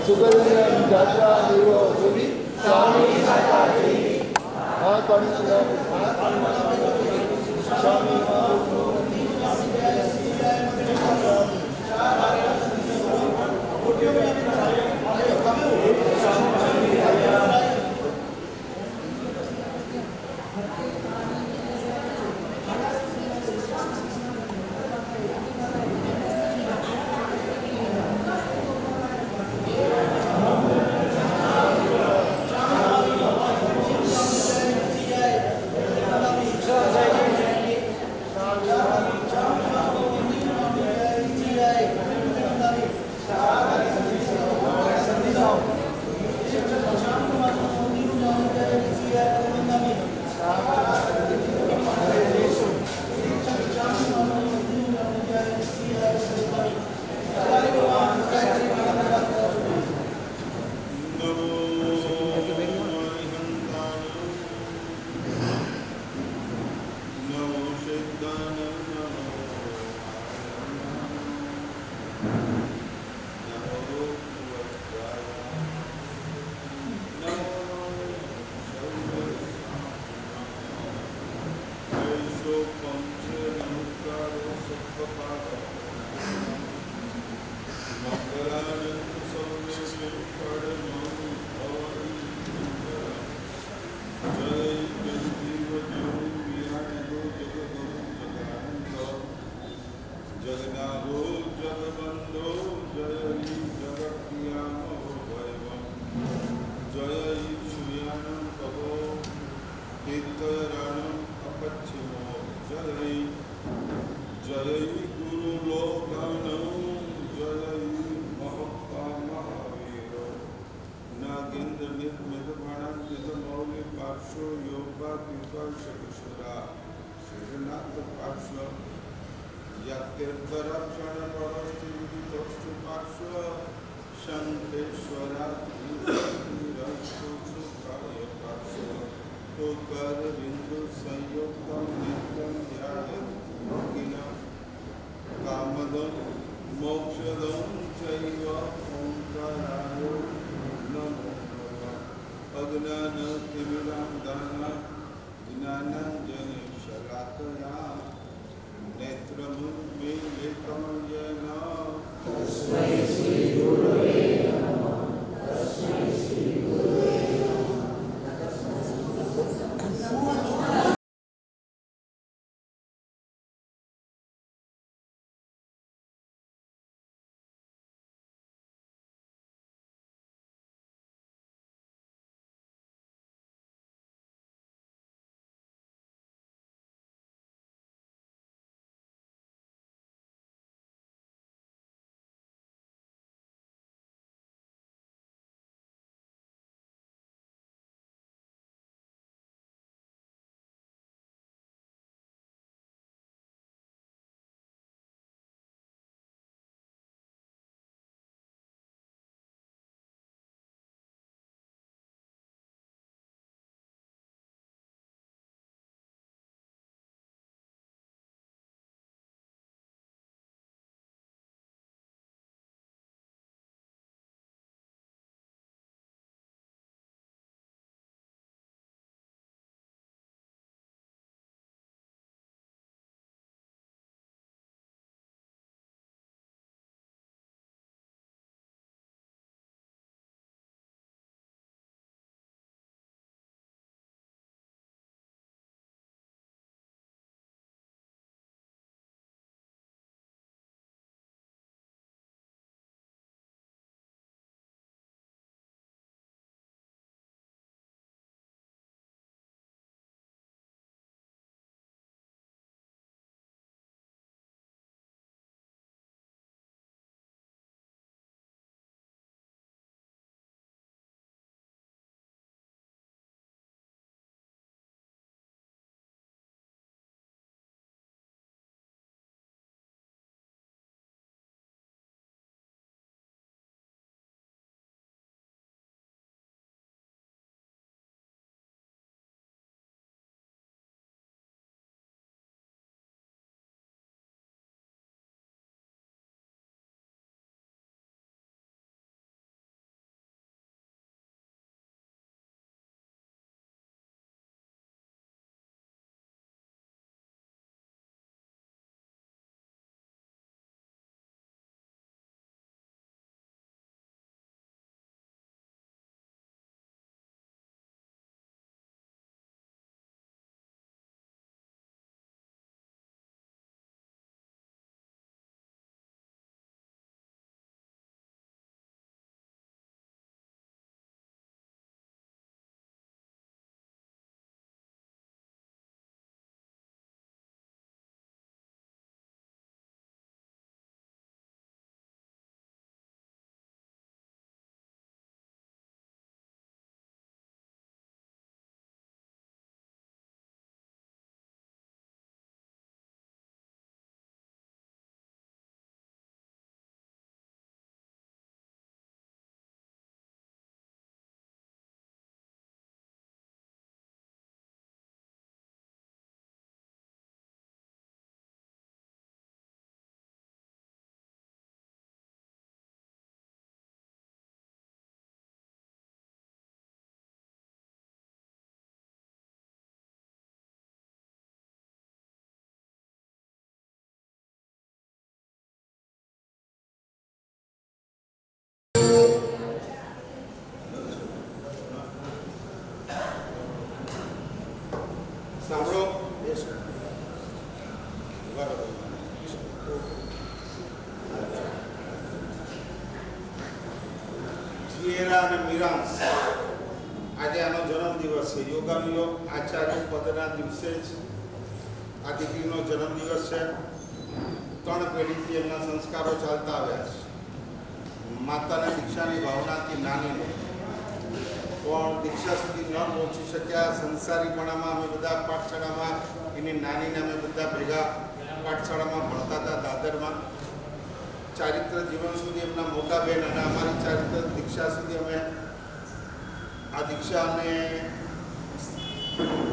સુગંધમ જાત્રા દેવ ભૂમિ સ્વામી હા પાણી સ્વામી जगदारो जगबंधो जय जगत्यामो भैवम जय ईश्वरं कवो तीर्थरणं अपच्छिमो जय जय गुरु लोकानो जय महत्ता महावीरो नागेंद्र नित्मित बाणं नित मौलि पार्श्व योगा पिपर शकुशरा श्रीनाथ पार्श्व यत्तीर्थरक्षण परस्थिति पार्श्व शंखेश्वरा पार्श्व कर बिंदु संयुक्त नित्यं ध्यान कामदं मोक्षदं चैव ओंकाराय नमो नमः अज्ञानतिमिरान्धः ज्ञानाञ्जने शलाकया नेत्रमुन्मीलितं येन तस्मै श्री गुरवे કિએરા અને મિરાન્સ આજે આનો જન્મદિવસ છે. યોગાનુયોગ આચાર્ય પદના દિવસે જ આ દીકરીનો જન્મદિવસ છે. 3 પેઢીથી એમના સંસ્કારો ચાલતા આવ્યા છે. માતાના દીક્ષાની ભાવનાથી નાનીને પણ દીક્ષા સુધી ન પહોંચી શક્યા. સંસારીપણામાં અમે બધા પાઠશાળામાં એની નાનીને અમે બધા ભેગા પાઠશાળામાં ભણતા હતા દાદરમાં. ચારિત્ર જીવન સુધી એમના મોટા બહેન અને અમારી ચારિત્ર દીક્ષા સુધી અમે આ દીક્ષાને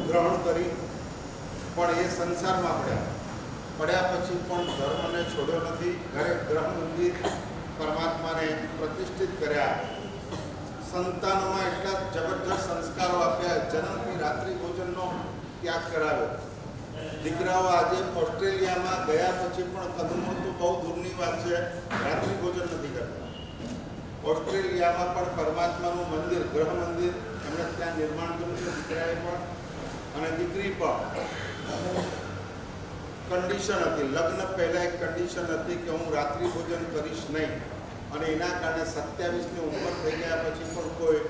ગ્રહણ કરી. પણ એ સંસારમાં પડ્યા પછી પણ ધર્મને છોડ્યો નથી. ઘરે ગ્રહ મંદિર પરમાત્માને પ્રતિષ્ઠિત કર્યા. સંતાનોમાં એટલા જબરજસ્ત સંસ્કારો આપ્યા. જન્મથી રાત્રિ ભોજનનો ત્યાગ કરાવ્યો. દીકરાઓ આજે ઓસ્ટ્રેલિયામાં ગયા પછી પણ કદમો તો બહુ દૂરની વાત છે, રાત્રિ ભોજન નથી કરતા. ઓસ્ટ્રેલિયામાં પણ પરમાત્માનું મંદિર, ગ્રહ મંદિર એમણે ત્યાં નિર્માણ કર્યું છે. દીકરાએ પણ અને દીકરી પણ. કન્ડિશન હતી, લગ્ન પહેલાં એક કન્ડિશન હતી કે હું રાત્રિ ભોજન કરીશ નહીં. અને એના કારણે 27ની ઉંમર થઈ ગયા પછી પણ કોઈ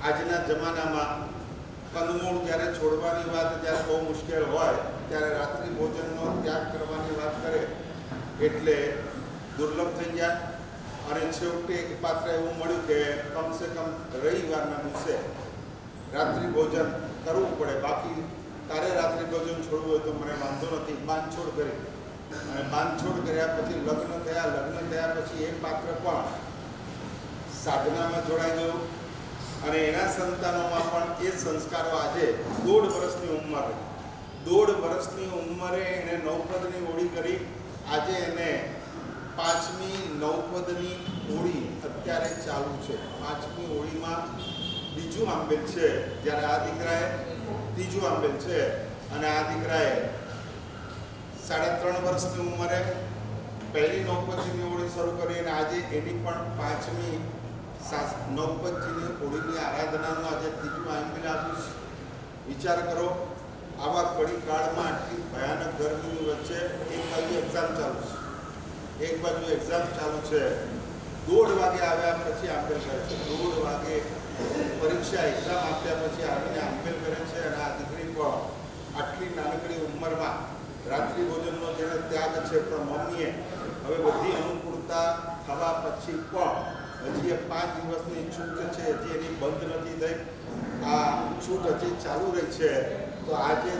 આજના જમાનામાં કંદમૂળ જ્યારે છોડવાની વાત જ્યારે બહુ મુશ્કેલ હોય ત્યારે રાત્રિ ભોજનનો ત્યાગ કરવાની વાત કરે એટલે દુર્લભ થઈ ગયા. અને છેવટે એક પાત્ર એવું મળ્યું કે કમસે કમ રવિવારના દિવસે રાત્રિ ભોજન કરવું પડે. બાકી તારે રાત્રિ ભોજન છોડવું હોય તો મને વાંધો નથી. બાંધછોડ કરી અને બાંધછોડ કર્યા પછી લગ્ન થયા પછી એ પાત્ર પણ સાધનામાં જોડાઈ ગયું. અને એના સંતાનોમાં પણ એ સંસ્કારો આજે 1.5 વર્ષની ઉંમરે એને નવપદની ઓળી કરી. આજે એને 5મી નવપદની ઓળી અત્યારે ચાલુ છે. 5મી ઓળીમાં બીજું આંબેલ છે, જ્યારે આ દીકરાએ ત્રીજું આંબેલ છે. અને આ દીકરાએ 3.5 વર્ષની ઉંમરે પહેલી નવપદની ઓળી શરૂ કરી. અને આજે એની પણ 5મી નવપદજીની ઓળીની આરાધનાનું આજે ત્રીજું આંબેલ આપ્યું છે. વિચાર કરો, આવા કડી કાળમાં આટલી ભયાનક ગરમીની વચ્ચે એક બાજુ એક્ઝામ ચાલુ છે. 1:30 વાગે આવ્યા પછી આંબેલ કરે છે. 1:30 વાગે પરીક્ષા એક્ઝામ આપ્યા પછી આવીને આંબેલ કરે છે. અને આ દીકરી પણ આટલી નાનકડી ઉંમરમાં રાત્રિ ભોજનનો જેને ત્યાગ છે, પણ મમ્મીએ હવે બધી અનુકૂળતા થવા પછી પણ હજી એ 5 દિવસની છૂટ છે, હજી એની બંધ નથી થઈ. આ છૂટ હજી ચાલુ રહી છે. તો આજે આ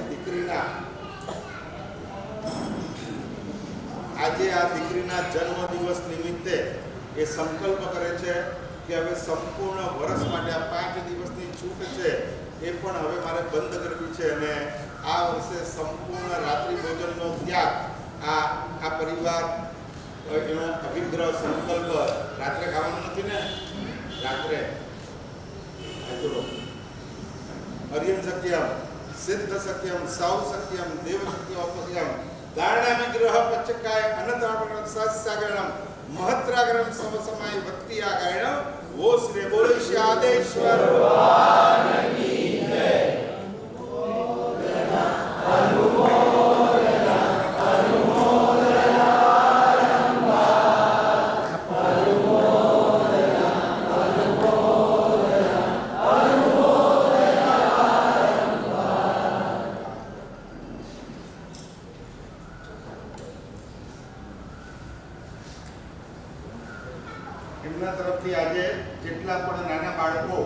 દીકરીના જન્મદિવસ નિમિત્તે એ સંકલ્પ કરે છે કે હવે સંપૂર્ણ વર્ષ માટે આ 5 દિવસની છૂટ છે એ પણ હવે મારે બંધ કરવી છે. અને આ વર્ષે સંપૂર્ણ રાત્રિ ભોજનનો ત્યાગ આ પરિવાર એનો અભિગ્રહ સંકલ્પ. રાત્રે ખાવાનું નથી ને, રાત્રે હરિયમ સત્યમ સિદ્ધ સત્યમ સૌ સત્યમ દેવ સત્યમ અપત્યમ દારણા વિગ્રહ પચકાય અનતાપણમ સત્સાગરણમ મહત્રાગરમ સમસમાય ભક્તિ આગાયણમ. વો શ્રી બોલે શ્રી આદેશ્વર ભગવાન કી જય. એમના તરફથી આજે જેટલા પણ નાના બાળકો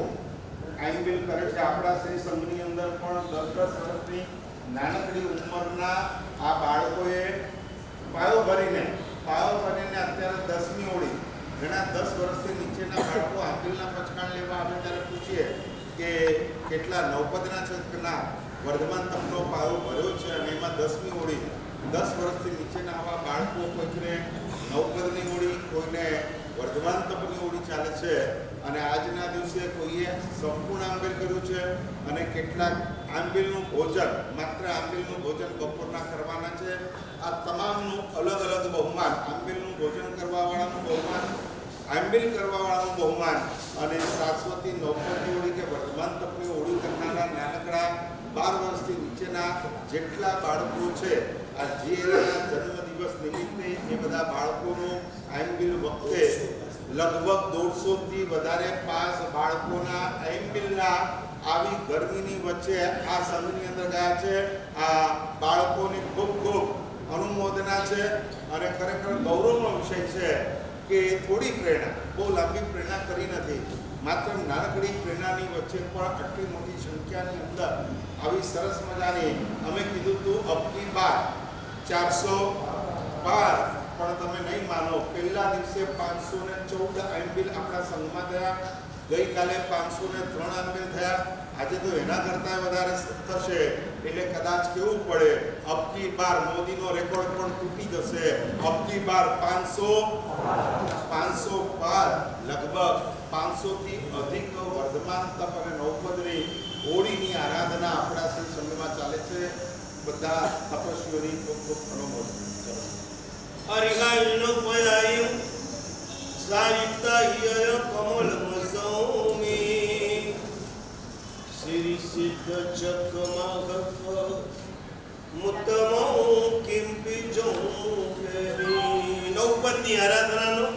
આઈમ્બેલ કરે છે, આપણા શ્રી સંઘની અંદર પણ 10 વર્ષની નાનકડી ઉંમરના આ બાળકોએ પાયો ભરીને અત્યારે 10મી ઓળી, ઘણા 10 વર્ષથી નીચેના બાળકો આંબેલના પચકાણ લેવા આવે ત્યારે પૂછીએ કે કેટલા નવપદના છે કે ના, વર્ધમાન તપનો પાયો ભર્યો છે અને એમાં 10મી ઓળી. 10 વર્ષથી નીચેના આવા બાળકો કોઈને નવપદની ઓળી, કોઈને વર્ધમાન તપની ઓળી ચાલે છે. અને આજના દિવસે કોઈએ સંપૂર્ણ આંબેલ કર્યું છે અને કેટલાક આંબેલનું ભોજન, માત્ર આંબેલનું ભોજન બપોરના કરવાના છે. આ તમામનું અલગ અલગ બહુમાન, આંબેલનું ભોજન કરવાવાળાનું બહુમાન, આંબેલ કરવાવાળાનું બહુમાન અને શાશ્વતી નવપદની ઓળી કે વર્ધમાન તપની ઓળી કરનારા નાનકડા 12 વર્ષથી નીચેના જેટલા બાળકો છે, આ જે જન્મદિવસ નિમિત્તે એ બધા બાળકોનું આંબેલ વખતે લગભગ 150 થી વધારે પાસ બાળકોના એમ્બિલના આવી ગરમીની વચ્ચે આ સંઘની અંદર ગયા છે. આ બાળકોની ખૂબ ખૂબ અનુમોદના છે અને ખરેખર ગૌરવનો વિષય છે કે થોડી પ્રેરણા, બહુ લાંબી પ્રેરણા કરી નથી, માત્ર નાનકડી પ્રેરણાની વચ્ચે પણ આટલી મોટી સંખ્યાની અંદર આવી સરસ મજાની અમે કીધું હતું અબકી બાર 412, પણ તમે નહીં માનો પહેલા દિવસે 514 એમ્બિલ આપણા સંઘમાં થયા, ગઈકાલે 503 એમ્બિલ થયા, આજે તો એના કરતાં વધારે થશે. એટલે કદાચ કેવું પડે, અબકી બાર મોદીનો રેકોર્ડ પણ તૂટી જશે. અબકી બાર 512 લગભગ 500 થી અધિક વર્ધમાન તપ અને નવપદની હોળીની આરાધના આપણા શ્રી સંઘમાં ચાલે છે. બધા તપસ્વીઓની ખૂબ ખૂબ અનુમોદના. હરિગાયનો પયાયું સાયુક્તા હિય કમલ મસૌમી શ્રી સિદ્ધ ચકમાગત મુત્તમો કિંપી જોકેરી. નવપદની આરાધનાનો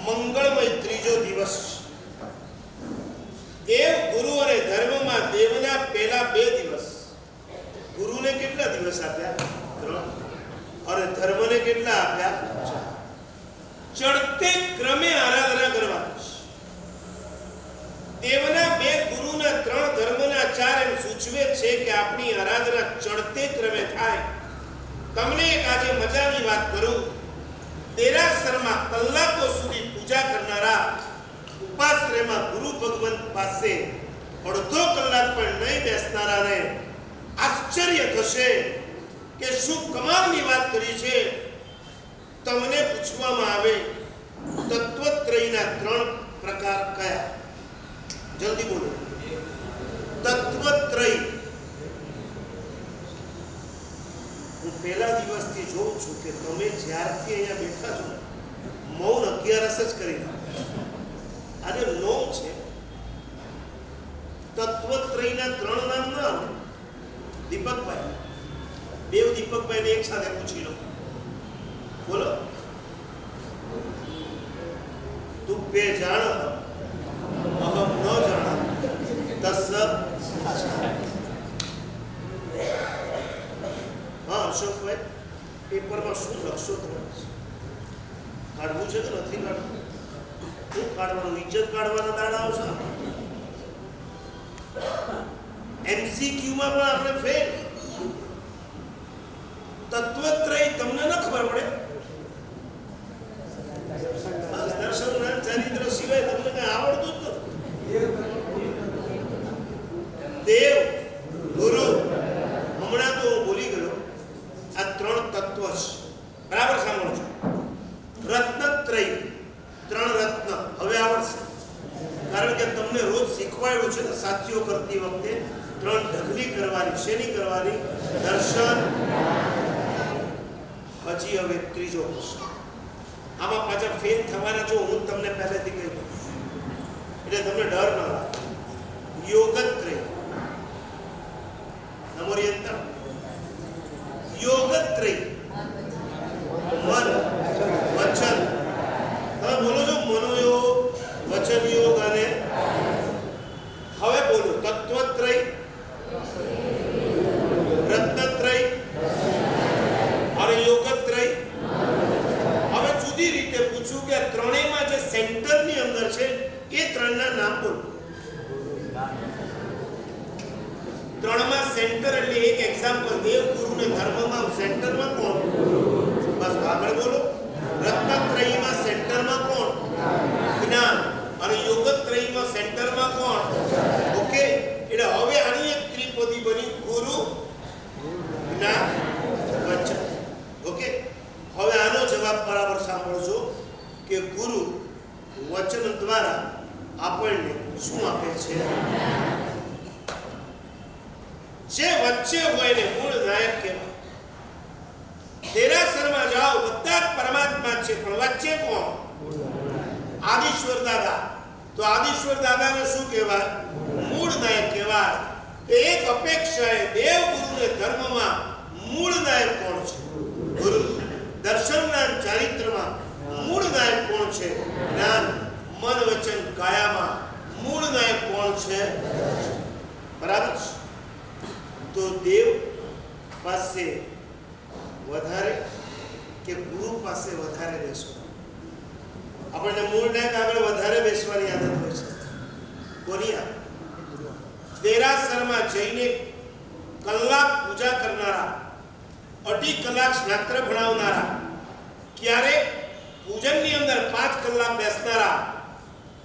મંગળમય ત્રીજો દિવસ. દેવ, ગુરુ અને ધર્મમાં દેવના પહેલા 2 દિવસ. ગુરુને કેટલા દિવસ આપ્યા? 3. અને ધર્મને કેટલા આપ્યા? 4. ચડતે ક્રમે આરાધના કરવાની. દેવના 2, ગુરુના 3, ધર્મના 4 એમ સૂચવે છે કે આપણી આરાધના ચડતે ક્રમે થાય. તમને એક આજે મજાની વાત કરું. દેરાસરમાં કલાકો સુધી પૂજા કરનારા ઉપાશ્રયમાં ગુરુ ભગવંત પાસે અડધો કલાક પણ નહીં બેસનારાને આશ્ચર્ય થશે કે શું કમાલની વાત કરી છે. તમને પૂછવામાં આવે તત્વત્રયના 3 પ્રકાર કયા? જલ્દી બોલો. તત્વત્રય. હું પહેલા દિવસથી જોઉં છું કે તમે જ્યારથી અહીંયા બેઠા છો મૌન 11 જ કરી નાખો. આજે 9 છે. તત્વત્રયના 3 નામ ના આવે. દીપકભાઈ, દેવ દીપકભાઈને એક સાથે પૂછી લો. બોલો. તું બે જાણ અહમ ન જાણ તસ્સ. હા અશોકભાઈ, પેપરમાં શું લખશો તમે? કાઢવું છે કે નથી કાઢવું? શું કાઢવાનું? ઇજ્જત કાઢવાના દાડા આવશે. MCQ માં પણ આપણે ફેલ. તત્વત્રય તમને ન ખબર પડે? દર્શનના ચરિત્ર સિવાય તમને કઈ આવડતું જ નથી. દેવ, ગુરુ, હમણાં તો હું ભૂલી ગયો, આ 3 તત્વ છે. બરાબર સાંભળો છો? રત્નત્રય, 3 રત્ન હવે આવડશે. કારણ કે તમને રોજ શીખવાડ્યું છે ને સાથીઓ કરતી વખતે 3 ઢગલી કરવાની. શેની કરવાની? દર્શન. હજી હવે ત્રીજો પ્રશ્ન. આમાં પાછા ફેલ થવાના જો હું તમને પહેલેથી કહી દઉં એટલે તમને ડર ન લાગે. યોગત્રય. નમોરિયંતમ. યોગત્રય. મન, વચન. તમે બોલો છો મનોયોગ, વચન યોગ અને હવે બોલો તત્વત્રય, રત્નત્રય અને યોગત્રય. હવે જુદી રીતે પૂછું કે ત્રણેયમાં જે સેન્ટરની અંદર છે એ 3 ના નામ બોલો. 3માં સેન્ટર એટલે એક એક્ઝામ્પલ. દેવ, ગુરુ ને ધર્મમાં સેન્ટરમાં કોણ? બસ આગળ બોલો. રત્નત્રયમાં સેન્ટરમાં કોણ? જ્ઞાન. અને યોગત્રયમાં સેન્ટરમાં કોણ? ઓકે. એટલે હવે આની એક ત્રિપદી બની ગુરુ, જ્ઞાન, વચન. ઓકે. હવે આનો જવાબ બરાબર સાંભળજો કે ગુરુ વચન દ્વારા આપણને શું આપે છે? જે વચ્ચે હોય ને મૂળ નાયક કહેવાય. દેરાસરમાં જાઓ બધા જ પરમાત્મા છે, પણ વચ્ચે કોણ? આદિશ્વર દાદા. તો આદિશ્વર દાદાને શું કહેવાય? મૂળ નાયક કહેવાય. એક અપેક્ષાએ દેવ, ગુરુ ને ધર્મમાં મૂળ નાયક કોણ છે? ગુરુ. દર્શનના ચારિત્રમાં મૂળ નાયક કોણ છે? જ્ઞાન. મન વચન કાયામાં મૂળ નાયક કોણ છે? બરાબર છે. તો દેવ પાસે વધારે કે ગુરુ પાસે વધારે બેસવું? આપણને મૂળ નાયક આગળ વધારે બેસવાની આદત હોય છે. કોની આ? દેરાસરમાં જઈને કલાક પૂજા કરનારા, અઢી કલાક શાસ્ત્ર ભણાવનારા, ક્યારે પૂજનની અંદર 5 કલાક બેસનારા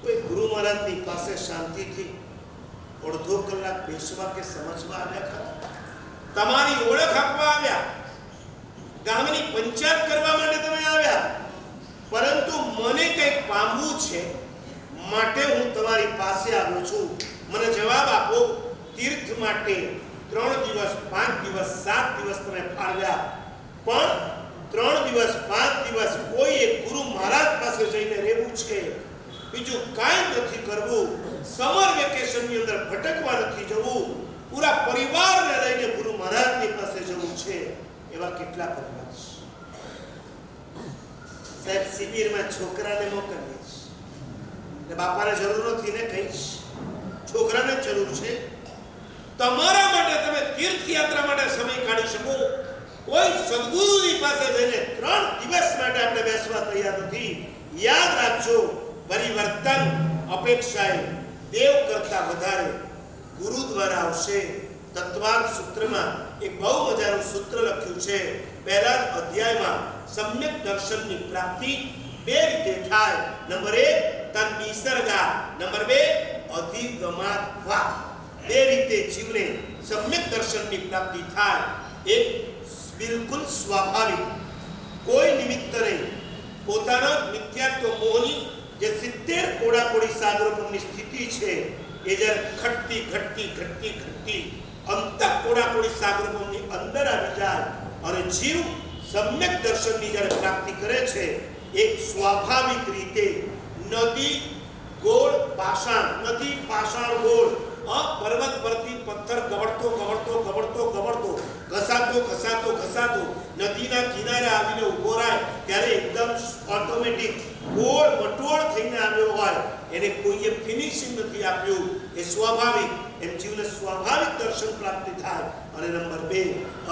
કોઈ ગુરુ મહારાજની પાસે શાંતિથી અડધો કલાક બેસવા કે સમજવા આવ્યા ખરા? તમારી ઓળખ આપવા આવ્યા, ગામની પંચાયત કરવા માટે તમે આવ્યા, પરંતુ મને કંઈક પામવું છે માટે હું તમારી પાસે આવ્યો છું. મને જવાબ આપો. તીર્થ માટે 3 દિવસ 5 દિવસ 7 દિવસ તમે ફાળવ્યા, પણ 3 દિવસ 5 દિવસ કોઈ એક ગુરુ મહારાજ પાસે જઈને રહેવું છે, બીજું કાંઈ નથી કરવું, સમર વેકેશનની અંદર ભટકવા નથી જવું, પૂરા પરિવારને લઈને ગુરુ મહારાજની પાસે જવું છે. એવા કેટલા પરિવાર છે? સાહેબ, શિબિરમાં છોકરાને મોકલીએ એટલે બાપાને જરૂર નથી ને, કહીશ છોકરાને જ જરૂર છે. તમારા માટે તમે તીર્થયાત્રા માટે સમય કાઢી શકો. કોઈ સદગુરુની પાસે જઈને 3 દિવસ માટે આપણે બેસવા તૈયાર નથી. યાદ રાખજો, પરિવર્તન અપેક્ષાએ દેવ કરતા વધારે ગુરુ દ્વારા આવશે. તત્વાર્થ સૂત્રમાં એક બહુ મજાનું સૂત્ર લખ્યું છે. પહેલા જ અધ્યાયમાં સમ્યક દર્શનની પ્રાપ્તિ 2 રીતે થાય. નંબર 1 તન નિસર્ગા, નંબર 2 અધિગમાત્વા. 2 રીતે જીવને સમ્યક દર્શનની પ્રાપ્તિ થાય. એક બિલકુલ સ્વાભાવિક, કોઈ નિમિત્ત નહીં, પોતાનો મિથ્યાત્વ મોહની જે 70 કોડાકોડી સાગરોપમની સ્થિતિ છે એ જ્યારે ઘટતી ઘટતી ઘટતી ઘટતી અંત કોડાકોડી સાગરોપમની અંદર આવી જાય અને જીવ સમ્યક દર્શનની જ્યારે પ્રાપ્તિ કરે છે, એક સ્વાભાવિક રીતે નદી ગોળ પાષાણ, નદી પાષાણ ગોળ, પર્વત પરથી પથ્થર ગવડતો ગવડતો ગવડતો ગવડતો ઘસાતો ઘસાતો ઘસાતો નદીના કિનારે આવીને ઉભો રહે ત્યારે એકદમ ઓટોમેટિક ગોળ મટોળ થઈને આવ્યો હોય, એને કોઈએ ફિનિશિંગ નથી આપ્યું, એ સ્વાભાવિક. એમ જીવને સ્વાભાવિક દર્શન પ્રાપ્તિ થાય. અને નંબર 2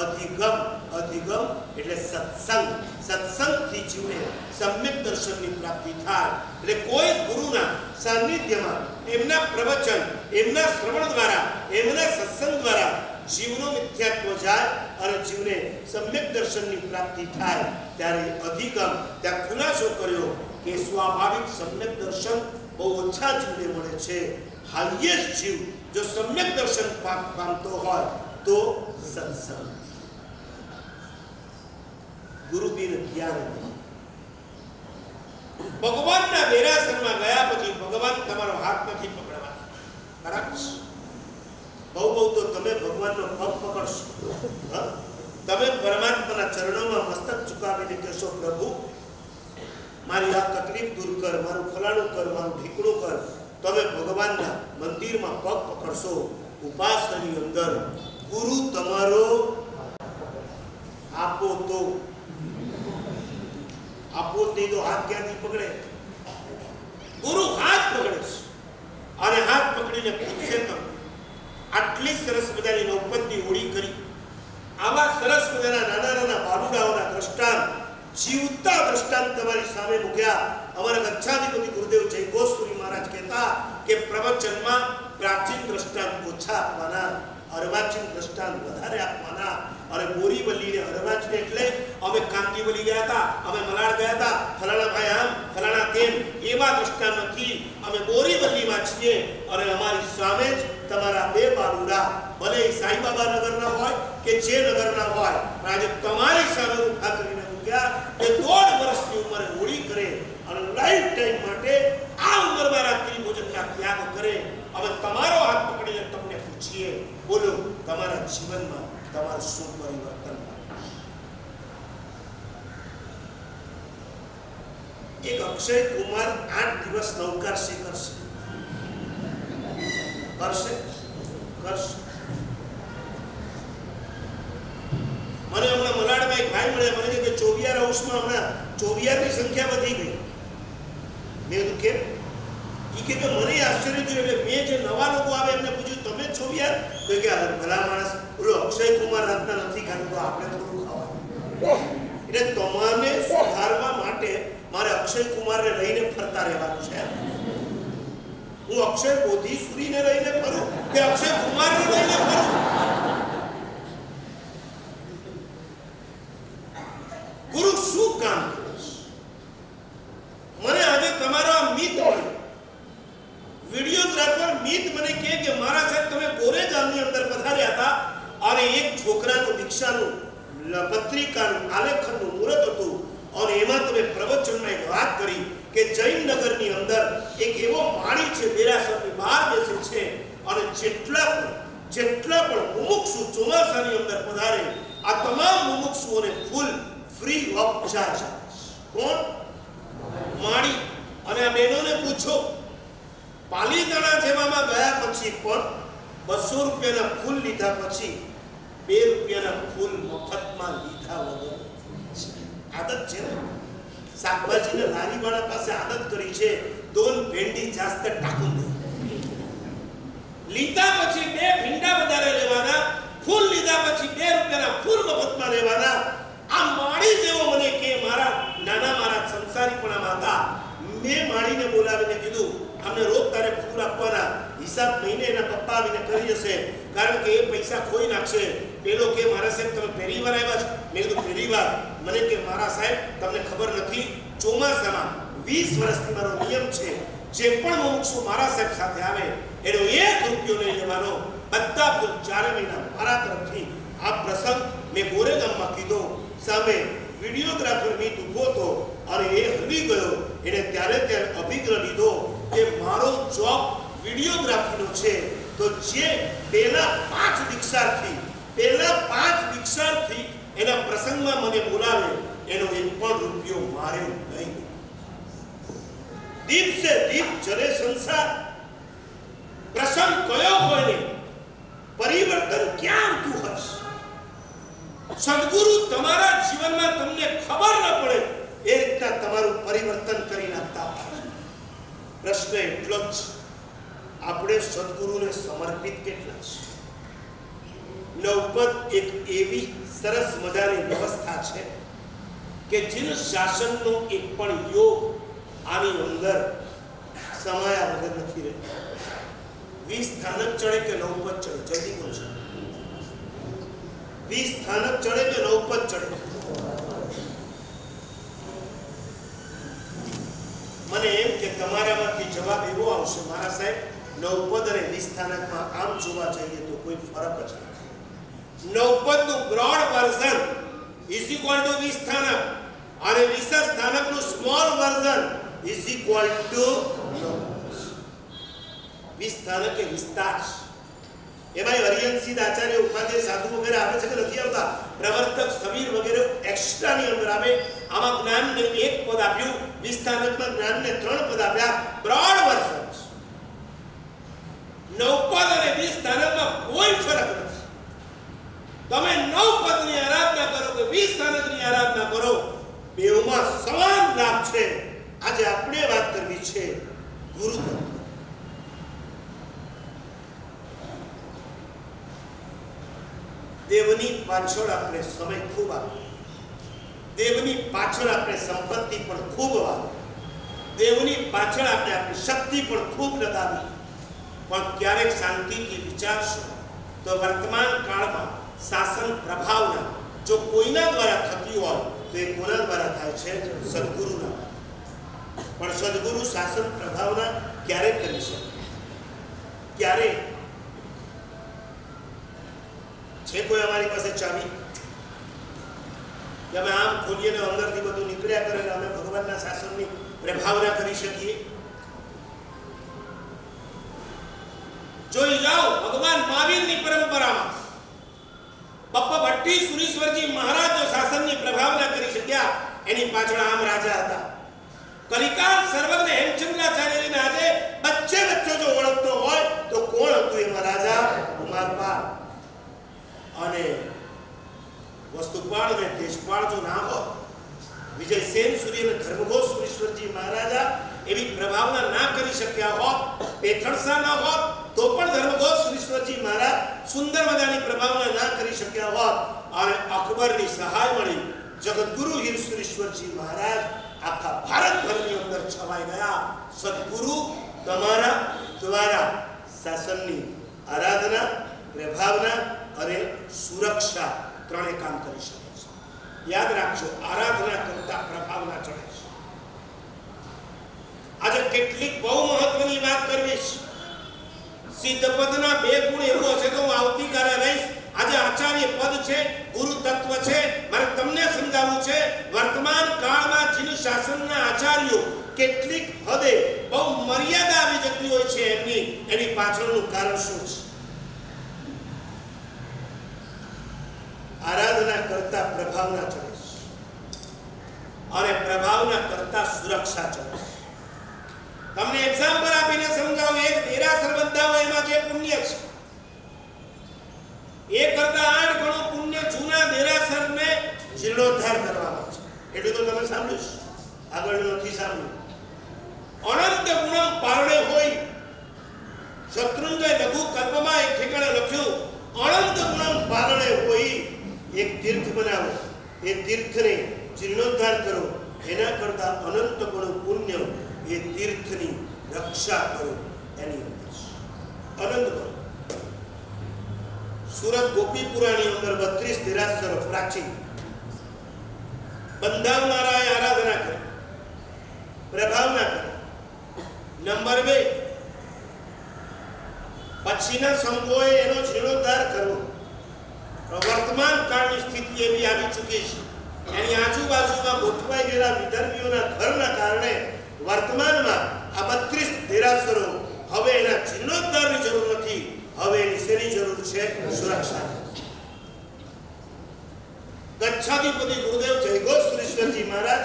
અધિગમ. અધિગમ એટલે સત્સંગ. સત્સંગથી જીવને સમ્યક દર્શનની પ્રાપ્તિ થાય. એટલે કોઈ ગુરુના સાનિધ્યમાં એમના પ્રવચન, એમના શ્રવણ દ્વારા, એમના સત્સંગ દ્વારા જીવનો મિથ્યાત્વ જાય અને જીવને સમ્યક દર્શનની પ્રાપ્તિ થાય. ત્યારે અધિગમ ત્યાં ખુલાસો કર્યો કે સ્વાભાવિક સમ્યક દર્શન બહુ ઓછા જીવને મળે છે. હાઈએસ્ટ જીવ જો સમ્યક દર્શન પામતો હોય તો સત્સંગ. ગુરુ બિન જ્ઞાન નહીં. ભગવાનના દેરાસરમાં ગયા પછી ભગવાન તમારો હાથ નથી પકડવા. બરાબર? બહુ તો તમે ભગવાનનો પગ પકડશો. તમે પરમાત્માના ચરણોમાં મસ્તક ઝુકાવીને કહેશો, પ્રભુ મારી આ તકલીફ દૂર કર, મારું ફલાણું કર, મારું ઢીકણું કર. તમે ભગવાનના મંદિરમાં પગ પકડશો. ઉપાસનાની અંદર ગુરુ તમારો આપો તો આપો, નહીં તો હાથ ક્યાંથી પકડે? ગુરુ હાથ પકડે છે અને હાથ પકડીને પૂછશે તમે. આટલી સરસ મજાની નૌપદની હોળી કરી, આવા સરસ મજાના નાના નાના બાલુડાઓના દ્રષ્ટાંત, જીવતા દ્રષ્ટાંત તમારી સામે મૂક્યા. અમારા ગચ્છાધિપતિ ગુરુદેવ જય ગોસ્વામી મહારાજ કહેતા કે પ્રવચનમાં પ્રાચીન દ્રષ્ટાંત ઓછા આપવાના, અર્વાચીન દ્રષ્ટાંત વધારે આપવાના. અને બોરીવલીને અર્વાચીન એટલે અમે કાંદીવલી ગયા હતા, અમે મલાડ ગયા હતા, ફલાણા ભાઈ આમ ફલાણા તેમ, એવા દ્રષ્ટાંત નથી. અમે બોરીવલીમાં છીએ અને અમારી સામે જ તમારા 2 બાલુડા, ભલે સાઈબાબા નગરના હોય કે જે નગરના હોય, આજે તમારી સામે ઉભા કરીને મૂક્યા કે 1.5 વર્ષની ઉંમરે હોળી કરે અને લાઈફ ટાઈમ માટે આ ઉંમરમાં રાત્રિ ભોજનના ત્યાગ કરે. હવે તમારો હાથ પકડીને તમને પૂછીએ, બોલો તમારા જીવનમાં તમારું શું પરિવર્તન? એક અક્ષય કુમાર 8 દિવસ નૌકારશી કરશે. કરશે? કરશે. મને હમણાં મલાડમાં એક ભાઈ મળ્યા, મને કે 24 હાઉસમાં હમણાં 24 ની સંખ્યા વધી ગઈ. મેં કીધું કેમ? ઈ કે મને આશ્ચર્ય થયું. એટલે મેં જે નવા લોકો આવે એમને પૂછ્યું, તમે છો યાર? તો કે આ ભલા માણસ ઓલો અક્ષય કુમાર રાતના નથી ખાતું, તો આપણે થોડું ખાવાનું. એટલે તમારે સુધારવા માટે મારે અક્ષય કુમારને લઈને ફરતા રહેવાનું છે. હું અક્ષય બોધીસુરીને લઈને ફરું કે અક્ષય કુમારને લઈને ફરું? ગુરુ શું કામ કરે છે? મને આજે તમારો આ મિત મળ્યો, વિડીયોગ્રાફર મિત મને કહે કે મારા સાહેબ તમે ગોરેગામની અંદર પધાર્યા હતા અને એક છોકરાનું દીક્ષાનું પત્રિકાનું આલેખનનું મુહૂર્ત હતું અને એમાં તમે પ્રવચનમાં એક વાત કરી કે જૈનનગરની અંદર એક એવો માળી છે, દેરાસરની બહાર બેસે છે અને જેટલા પણ મુમુક્ષુ ચોમાસાની અંદર પધારે આ તમામ મુમુક્ષુઓને ફૂલ ફ્રી ઓફ ચાર્જ. કોણ? માળી. અને આ બહેનોને પૂછો, પાલીતાણા જેવામાં ગયા પછી પણ 200 રૂપિયાના ફૂલ લીધા પછી 2 રૂપિયાના ફૂલ મફતમાં લીધા વગર આદત છે ને. શાકભાજીના લારીવાળા પાસે આદત કરી છે, 2 ભેંડી જાસ્ત ટાકું દે. લીધા પછી 2 ભીંડા વધારે લેવાના, ફૂલ લીધા પછી 2 રૂપિયાના ફૂલ મફતમાં લેવાના. આ માળી જેવો મને કે મારા સંસારીપણામાં હતા. મેં માળીને બોલાવીને કીધું, અમને રોજ તારે ફૂલ આપવાના, હિસાબ મહિને એના પપ્પા આવીને કરી જશે, કારણ કે એ પૈસા ખોઈ નાખશે. પેલો કે મારા સાહેબ તમે પહેલી વાર આવ્યા છો? મેં કીધું પહેલી વાર. મને કે મારા સાહેબ તમને ખબર નથી, ચોમાસામાં 20 વર્ષથી મારો નિયમ છે, જે પણ મુમુક્ષુ મારા સાહેબ સાથે આવે એનો 1 રૂપિયો નહીં લેવાનો, બધા ફૂલ 4 મહિના મારા તરફથી. આ પ્રસંગ મેં ગોરેગામમાં કીધો. સામે વિડીયોગ્રાફર મીત ઊભો હતો અને એ હલી ગયો. એને ત્યારે અભિગ્રહ લીધો કે મારો જોબ વિડીયોગ્રાફીનો છે, તો જે પહેલા 5 દીક્ષાર્થી એના પ્રસંગમાં મને બોલાવે એનો 1 પણ રૂપિયો મારે નહીં. દીપ સે દીપ જલે સંસાર. પ્રસંગ કયો હોય ને પરિવર્તન ક્યાં આવતું હશે? સદગુરુ તમારા જીવનમાં તમને ખબર ન પડે એ રીતના તમારું પરિવર્તન કરી નાખતા હોય. પ્રશ્ન એટલો જ, આપણે સદગુરુને સમર્પિત કેટલા છે? નવપદ એક એવી સરસ મજાની વ્યવસ્થા છે કે જીન શાસનનો એક પણ યોગ આની અંદર સમાયા વગર નથી રહેતો. 20 સ્થાનક ચડે કે નવપદ ચડે? જલ્દી બોલશો. 20 સ્થાનક ચડે કે નવપદ ચડે? મને એમ કે તમારામાંથી જવાબ એવો આવશે, મારા સાહેબ નવપદ અને 20 સ્થાનકમાં આમ જોવા જઈએ તો કોઈ ફરક જ નથી. નવપદનું broad version is equal to 20 સ્થાનક અને 20 સ્થાનકનું small version is equal to 20 સ્થાનક એ વિસ્તાર. એમાં હરિયનસિંહ આચાર્ય ઉપાધ્યાય સાધુ વગેરે આવે છે કે નથી આવતા? પ્રવર્તક સ્થવીર વગેરે એક્સ્ટ્રાની અંદર આવે. આમાં જ્ઞાનને 1 પદ આપ્યું, 20 સ્થાનકમાં જ્ઞાનને 3 પદ આપ્યા. Broad version. નવપદ અને 20 સ્થાનકમાં કોઈ ફરક નથી. તમે 9 પદની આરાધના કરો કે 20 સ્થાનકની આરાધના કરો, બેઉમાં સમાન લાભ છે. આજે આપણે વાત કરવી છે ગુરુ તત્વ. દેવની પાછળ આપણે સમય ખૂબ આપ્યો, દેવની પાછળ આપણે સંપત્તિ પણ ખૂબ વાપરી, દેવની પાછળ આપણે આપણી શક્તિ પણ ખૂબ લગાવી. પણ ક્યારેક શાંતિથી વિચારશો તો વર્તમાન કાળમાં શાસન પ્રભાવના જો કોઈના દ્વારા થતી હોય તો એ કોના દ્વારા થાય છે? સદગુરુના. પણ સદગુરુ શાસન પ્રભાવના ક્યારે કરી શકે? ક્યારે છે કોઈ અમારી પાસે ચાવી કે અમે આમ ખોલીએ ને અંદરથી બધું નીકળ્યા કરે, અમે ભગવાનના શાસનની પ્રભાવના કરી શકીએ? જોઈ જાઓ ભગવાન મહાવીરની પરંપરામાં બપ્પા ભટ્ટી સુરીશ્વરજી મહારાજ જો શાસનની પ્રભાવના કરી શક્યા, એની પાછળ આમ રાજા હતા. કલિકાલ સર્વજ્ઞ હેમચંદ્રાચાર્યજીને આજે બચ્ચો જો ઓળખતો હોય તો કોણ હતું? એમાં રાજા કુમારપાલ અને વસ્તુપાળ અને તેજપાળ જો ના હોય, વિજયસેન સૂર્ય અને ધર્મઘોષ સુરેશ્વરજી મહારાજા એવી પ્રભા ના કરી શક્યા હોત, પેથણસા ન હોત, તો પણ ધર્મઘોષ શ્રીશ્વરજી મહારાજ સુંદર મજાની પ્રભાવના ના કરી શક્યા હોત અને અકબરની સહાય મળી જગતગુરુ હિરશ્વરીશ્વરજી મહારાજ આખા ભારતભરની અંદર છવાઈ ગયા. સદગુરુ તમારા દ્વારા શાસનની આરાધના, પ્રભાવના અને સુરક્ષા ત્રણે કામ કરી શકે છે. યાદ રાખજો, આરાધના કરતા પ્રભાવના ચડે છે. આજે કેટલીક બહુ મહત્વની વાત કરવી છે. સિદ્ધપદના 2 ગુણ એવું હશે તો હું આવતીકાલે રહીશ. આજે આચાર્ય પદ છે, ગુરુ તત્વ છે. મારે તમને સમજાવવું છે વર્તમાન કાળમાં જીન શાસનના આચાર્યો કેટલીક હદે બહુ મર્યાદા આવી જતી હોય છે એની પાછળનું કારણ શું છે. આરાધના કરતા પ્રભાવના ચડે છે અને પ્રભાવના કરતા સુરક્ષા ચડે છે. તમને એક્ઝામ્પલ આપીને સમજાવું. એક દેરાસર બંધાવો એમાં જે પુણ્ય છે એ કરતા 8 ગણું પુણ્ય જૂના દેરાસરને જીર્ણોદ્ધાર કરવામાં છે. એટલું તો તમે સાંભળ્યું છે, આગળ નથી સાંભળ્યું. અનંત ગુણમ પારણે હોય, શત્રુંજય લઘુ કલ્પમાં એક ઠેકાણે લખ્યું અનંત ગુણમ પારણે હોય. એક તીર્થ બનાવો, એ તીર્થને જીર્ણોદ્ધાર કરો, એના કરતા અનંત ગણું પુણ્ય એ તીર્થની રક્ષા કરો એની અંદર અનંત ગણું. સુરત ગોપીપુરાની અંદર 32 દેરાસરો પ્રાચીન બંધાવનારાએ આરાધના કરી, પ્રભાવના કરી. નંબર 2, પછીના સંઘોએ એનો જીર્ણોદ્ધાર કરવો. વર્તમાન કાળની સ્થિતિ એવી આવી ચૂકી છે, એની આજુબાજુમાં ગોઠવાઈ ગયેલા વિધર્મીઓના ઘરના કારણે વર્તમાનમાં આ 32 દેરાસરો હવે એના જીર્ણોદ્ધારની જરૂર નથી. હવે એની શેની જરૂર છે? સુરક્ષા. ગચ્છાધિપતિ ગુરુદેવ જયઘોષ શ્રીશ્વરજી મહારાજ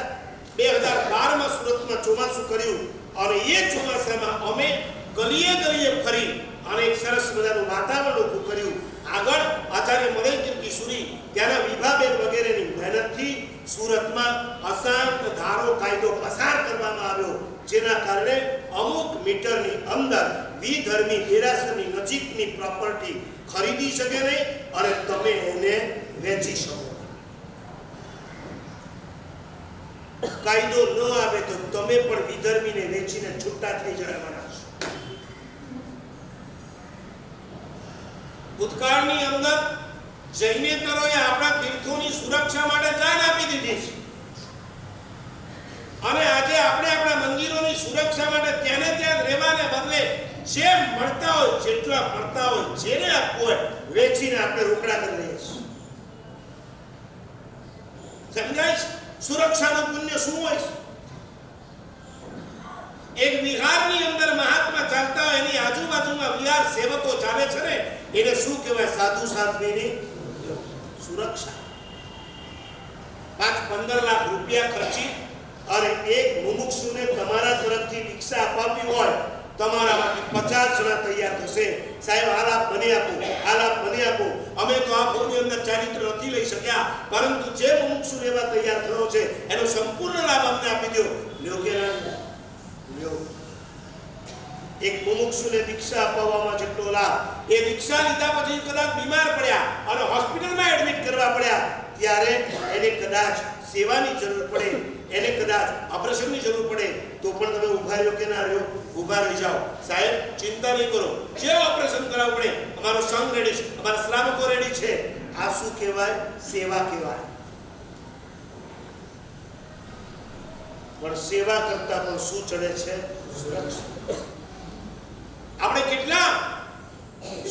2012માં સુરતમાં ચોમાસું કર્યું અને એ ચોમાસામાં અમે ગલીએ ગલીએ ફરી અને એક સરસ મજાનું વાતાવરણ ઊભું કર્યું. આગળ આચાર્ય મદનકીર કિશોરી ત્યાંના વિભાબેન વગેરેની મહેનતથી સુરતમાં અશાંત ધારો કાયદો પસાર કરવામાં આવ્યો, જેના કારણે અમુક મીટરની અંદર વિધર્મી દેરાસરની નજીકની પ્રોપર્ટી ખરીદી શકે નહીં અને તમે એને વેચી શકો. કાયદો ન આવે તો તમે પણ વિધર્મીને વેચીને છૂટા થઈ જવાના છો. ભૂતકાળની અંદર જૈનેતરોએ આપણા તીર્થોની સુરક્ષા માટે જાન આપી દીધી છે અને આજે આપણે આપણા મંદિરોની સુરક્ષા માટે ત્યાં રહેવાને બદલે જે મળતા હોય, જેટલા મળતા હોય, જેને આપવું હોય વેચીને આપણે રોકડા કરી લઈએ છીએ. સમજાય છે સુરક્ષાનું પુણ્ય શું હોય છે? એક વિહારની અંદર મહાત્મા ચાલતા હોય, એની આજુબાજુમાં વિહાર સેવકો ચાલે છે ને, એને શું કહેવાય? સાધુ સાધ્વીની સુરક્ષા. 5-15 લાખ રૂપિયા ખર્ચી અને એક મુમુક્ષુને તમારા તરફથી દીક્ષા અપાવી હોય, તમારામાંથી 50 જણા તૈયાર થશે. સાહેબ હાલ આપ મને આપો, હાલ આપ મને આપો. અમે તો આ ભૂમિ અંદર ચારિત્ર નથી લઈ શક્યા, પરંતુ જે મુમુક્ષુ લેવા તૈયાર થયો છે એનો સંપૂર્ણ લાભ અમને આપી દો. લ્યો કે ના લ્યો? એક મુમુક્ષુને દીક્ષા અપાવવામાં જેટલો લાભ, એ દીક્ષા લીધા પછી કદાચ બીમાર પડ્યા અને હોસ્પિટલમાં એડમિટ કરવા પડ્યા, ત્યારે એને કદાચ સેવાની જરૂર પડે, એને કદાચ ઓપરેશનની જરૂર પડે, તો પણ તમે ઊભા રહ્યો કે ના રહ્યો? ઊભા રહી જાઓ. સાહેબ ચિંતા નહીં કરો, જે ઓપરેશન કરાવવું પડે અમારો સંઘ રેડી છે, અમારા શ્રાવકો રેડી છે. આ શું કહેવાય? સેવા કહેવાય. પણ સેવા કરતા પણ શું ચડે છે? સુરક્ષા. આપણે કેટલા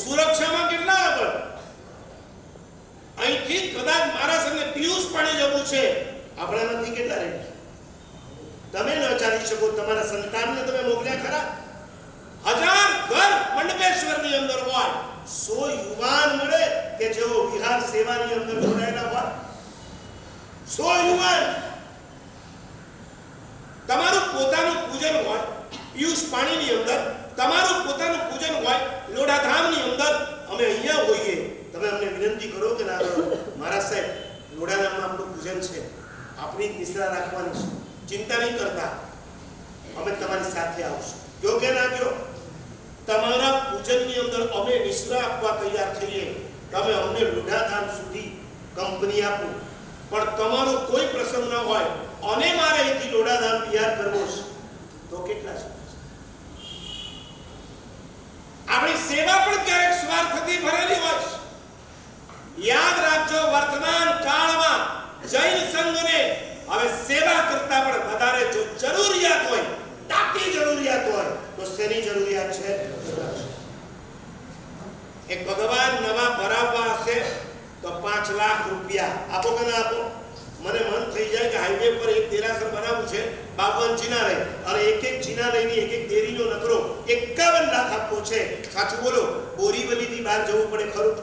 સુરક્ષામાં કેટલા આગળ? અહીંથી કદાચ મારા સંગે પિયુષ પાણી જવું છે, આપણા નથી કેટલા રેડી? તમે ન ચાલી શકો, તમારા સંતાનને તમે મોકલ્યા ખરા? 1000 ઘર મંડપેશ્વરની અંદર હોય, 100 યુવાન મળે કે જેઓ વિહાર સેવાની અંદર જોડાયેલા હોય. 100 યુવાન. તમારું પોતાનું પૂજન હોય પિયુષ પાણીની અંદર, તમારું પોતાનું પૂજન હોય લોઢાધામની અંદર. અમે અહીંયા હોઈએ, તમે અમને વિનંતી કરો કે ના કરો, મહારાજ સાહેબ લોઢાધામમાં આપણું પૂજન છે, આપણી નિશ્રા રાખવાની છે, ચિંતા નહીં કરતા, અમે તમારી સાથે આવશું. કયો કે ના કયો? તમારા પૂજનની અંદર અમે નિશ્રા આપવા તૈયાર થઈએ, તમે અમને લોઢાધામ સુધી કંપની આપો, પણ તમારો કોઈ પ્રસંગ ન હોય અને મારે અહીંથી લોઢાધામ તૈયાર કરવો છે તો કેટલા છે? આપણી સેવા પણ ક્યારેક સ્વાર્થથી ભરેલી હોય છે. યાદ રાખજો, વર્તમાન કાળમાં જૈન સંઘને હવે સેવા કરતા પણ વધારે જો જરૂરિયાત હોય, તાકી જરૂરિયાત હોય તો શેની જરૂરિયાત છે? એક ભગવાન નવા ભરાવવા હશે તો 5 લાખ રૂપિયા આપો કે ના આપો? મને મન થઈ જાય કે હાઈવે પર એક દેરાસર બનાવવું છે, 52 જીનાલય, અને એક જીનાલયની એક દેરીનો નકરો 51 લાખ આપવો છે. સાચું બોલો, બોરીવલીથી બહાર જવું પડે ખરું?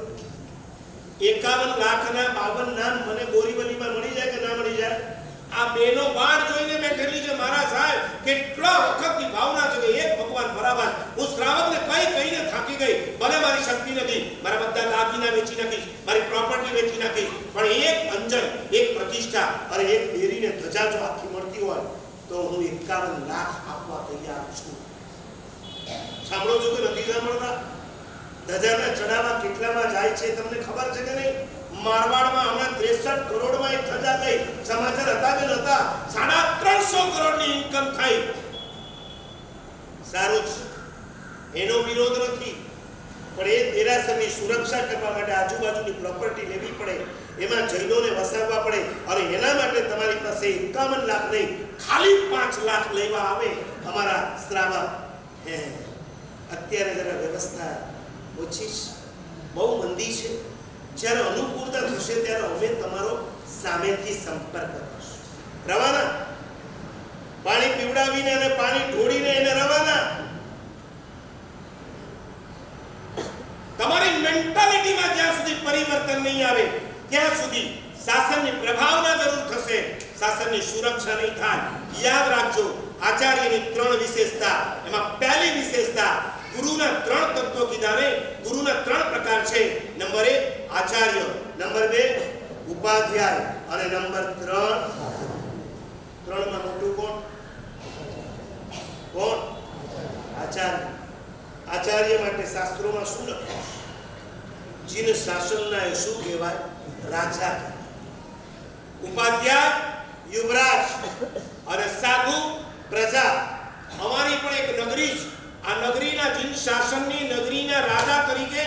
51 લાખના 52 નામ મને બોરીવલીમાં મળી જાય કે ના મળી જાય? આ બેનો વાડ જોઈને બેઠેલી છે મારા સાહેબ, કેટલા વખતની ભાવના છે કે એક ભગવાન બરાબર. હું શ્રાવકને કહીને થાકી ગઈ, ભલે મારી શક્તિ નથી, મારા બધા દાગીના વેચી નાખીશ, મારી પ્રોપર્ટી વેચી નાખીશ, પણ એક અંજન, એક પ્રતિષ્ઠા અને એક દેરીને ધજા જો આખી મળતી હોય તો હું 51 લાખ આપવા તૈયાર છું. સાંભળો છો કે નથી સાંભળતા? ધજાના ચડાવવા કેટલામાં જાય છે તમને ખબર છે કે નહીં? મારવાડમાં હમણાં 63 કરોડમાં એક ધજા ગઈ. સમાચાર હતા કે નહોતા? 350 કરોડની ઇન્કમ થઈ. સારું છે, એનો વિરોધ નથી, પણ એ દેરાસરની સુરક્ષા કરવા માટે આજુબાજુની પ્રોપર્ટી લેવી પડે, એમાં જૈનોને વસાવવા પડે, અને એના માટે તમારી પાસે 51 લાખ નહીં, ખાલી 5 લાખ લેવા આવે અમારા શ્રાવક. અત્યારે જરા વ્યવસ્થા ઓછી છે, બહુ મંદી છે. જ્યારે અનુકૂળતા થશે ત્યારે અમે તમારો સામેથી સંપર્ક કરીશું. રવાના પાણી પીવડાવીને અને પાણી ઢોળીને એને રવાના. તમારી મેન્ટાલિટીમાં જ્યાં સુધી પરિવર્તન નહીં આવે ત્યાં સુધી શાસનની પ્રભાવના જરૂર થશે, શાસનની સુરક્ષા નહીં થાય. યાદ રાખજો, આચાર્યની 3 વિશેષતા. એમાં પહેલી વિશેષતા, ગુરુના 3 તત્વો કીધા ને, ગુરુના 3 પ્રકાર છે. નંબર 1 આચાર્ય, નંબર 2 ઉપાધ્યાય, અને નંબર 3 માં મોટું કોણ? કોણ? આચાર્ય. આચાર્ય માટે શાસ્ત્રોમાં શું લખ્યું? જીન શાસનના એ શું કહેવાય? રાજા. ઉપાધ્યાય યુવરાજ, અને સાધુ પ્રજા. અમારી પણ એક નગરી છે, આ નગરીના જીન શાસનની નગરીના રાજા તરીકે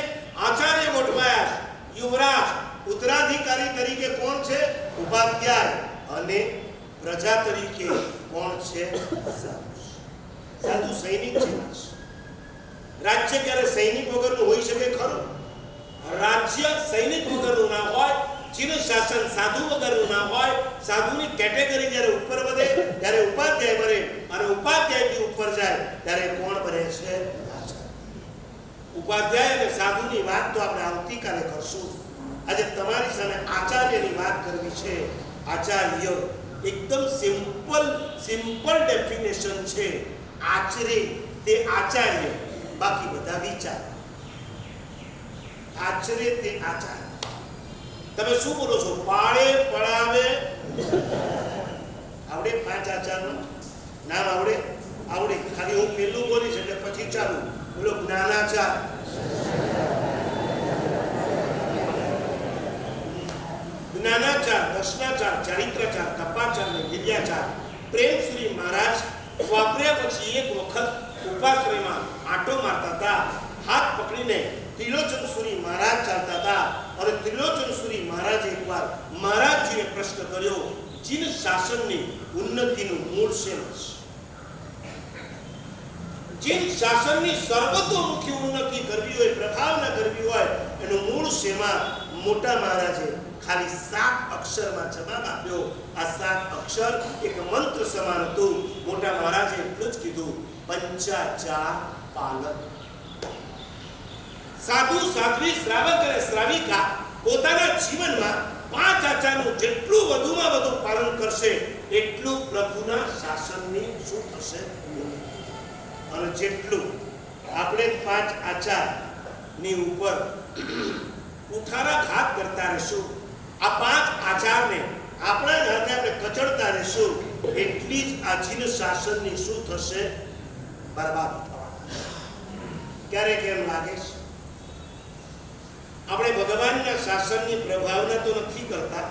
આચાર્ય ગોઠવાયા. યુવરાજ, ઉત્તરાધિકારી તરીકે કોણ છે? ઉપાધ્યાય, અને પ્રજા તરીકે કોણ છે? સાધુ. સાધુ સૈનિક છે. રાજ્ય ક્યારે સૈનિક વગરનું હોઈ શકે ખરું? રાજ્ય સૈનિક વગરનું ના હોય, જીન શાસન સાધુ વગરનું ના હોય. સાધુની કેટેગરી જ્યારે ઉપર વધે ત્યારે ઉપાધ્યાય બને, અને ઉપાધ્યાયથી ઉપર જાય ત્યારે કોણ બને છે? ઉપાધ્યાય અને સાધુની વાત તો આપણે આવતીકાલે કરશું. આજે તમારી સામે આચાર્યની વાત કરવી છે. આચાર્ય એકદમ સિમ્પલ ડેફિનેશન છે. આચરે તે આચાર્ય, બાકી બધા વિચાર. આચરે તે આચાર્ય. તમે શું બોલો છો? પાળે પડાવે આવડે? 5 આચારનું નામ આવડે? આવડે. ખાલી હું પેલું બોલીશ એટલે પછી ચાલુ. બોલો. જ્ઞાનાચાર, જ્ઞાનાચાર, દર્શનાચાર, ચારિત્રાચાર, તપાચાર ને વિદ્યાચાર. પ્રેમશ્રી મહારાજ વાપર્યા પછી એક વખત ઉપાશ્રયમાં આંટો મારતા હતા. હાથ પકડીને ત્રિલોચન સુરી મહારાજ ચાલતા હતા, અને ત્રિલોચન સુરી મહારાજે એકવાર મહારાજજીને પ્રશ્ન કર્યો, જીન શાસનની ઉન્નતિનું મૂળ શેમાં છે? જીન શાસનની સર્વતોમુખી ઉન્નતિ કરવી હોય, પ્રભાવના કરવી હોય, એનું મૂળ શેમાં? મોટા મહારાજે ખાલી 7 અક્ષરમાં જવાબ આપ્યો. આ 7 અક્ષર એક મંત્ર સમાન હતું. મોટા મહારાજે એટલું જ કીધું, પંચાચાર પાલક. સાધુ, સાધ્વી, શ્રાવક અને શ્રાવિકા પોતાના જીવનમાં 5 આચારનું જેટલું વધુમાં વધુ પાલન કરશે એટલું પ્રભુના શાસનની શું થશે? અને જેટલું આપણે 5 આચારની ઉપર ઉઠારા ઘાત કરતા રહેશું, આ 5 આચારને આપણા જ હાથે આપણે કચડતા રહેશું, એટલી જ આ જીન શાસનની શું થશે? બરબાદ થવા. ક્યારેક એમ લાગે છે આપણે ભગવાનના શાસનની પ્રભાવના તો નથી કરતા,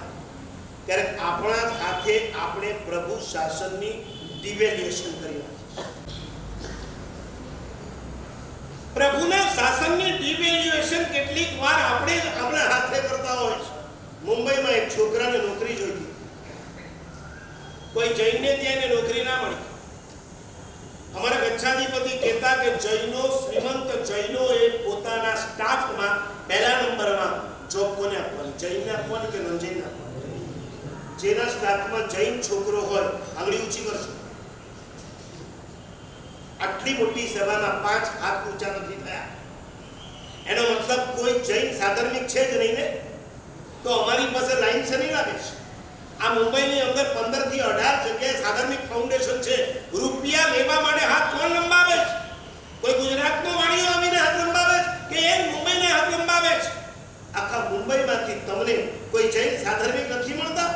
ત્યારે આપણા જ હાથે આપણે પ્રભુ શાસનની ડિવેલ્યુએશન કરી નાખીએ. પ્રભુના શાસનની ડિવેલ્યુએશન કેટલીક વાર આપણે આપણા હાથે કરતા હોય છે. મુંબઈમાં એક છોકરાને નોકરી જોઈતી, કોઈ જૈનને ત્યાં એને નોકરી ના મળી. અમારા ગચ્છાધિપતિ કહેતા કે જૈનો, શ્રીમંત જૈનો એ પોતાના સ્ટાફમાં પહેલા નંબરમાં જોબ કોને આપવાની, જૈનને આપવાની કે નોન જૈનને આપવાની? જેના સ્ટાફમાં જૈન છોકરો હોય આંગળી ઊંચી કરશો. આટલી મોટી સભામાં 5 હાથ ઊંચા નથી થયા. એનો મતલબ કોઈ જૈન સાધર્મિક છે જ નહીં ને. તો અમારી પાસે લાઈન છે નહીં લાગે છે. આ મુંબઈની અંદર 15 થી 18 જગ્યાએ સાધર્મિક ફાઉન્ડેશન છે. રૂપિયા લેવા માટે હાથ કોણ લંબાવે છે? કોઈ ગુજરાતનો વાણીઓ આવીને હાથ લંબાવે છે કે એ મુંબઈને હાથ લંબાવે છે? આખા મુંબઈમાંથી તમને કોઈ જૈન સાધર્મિક નથી મળતા?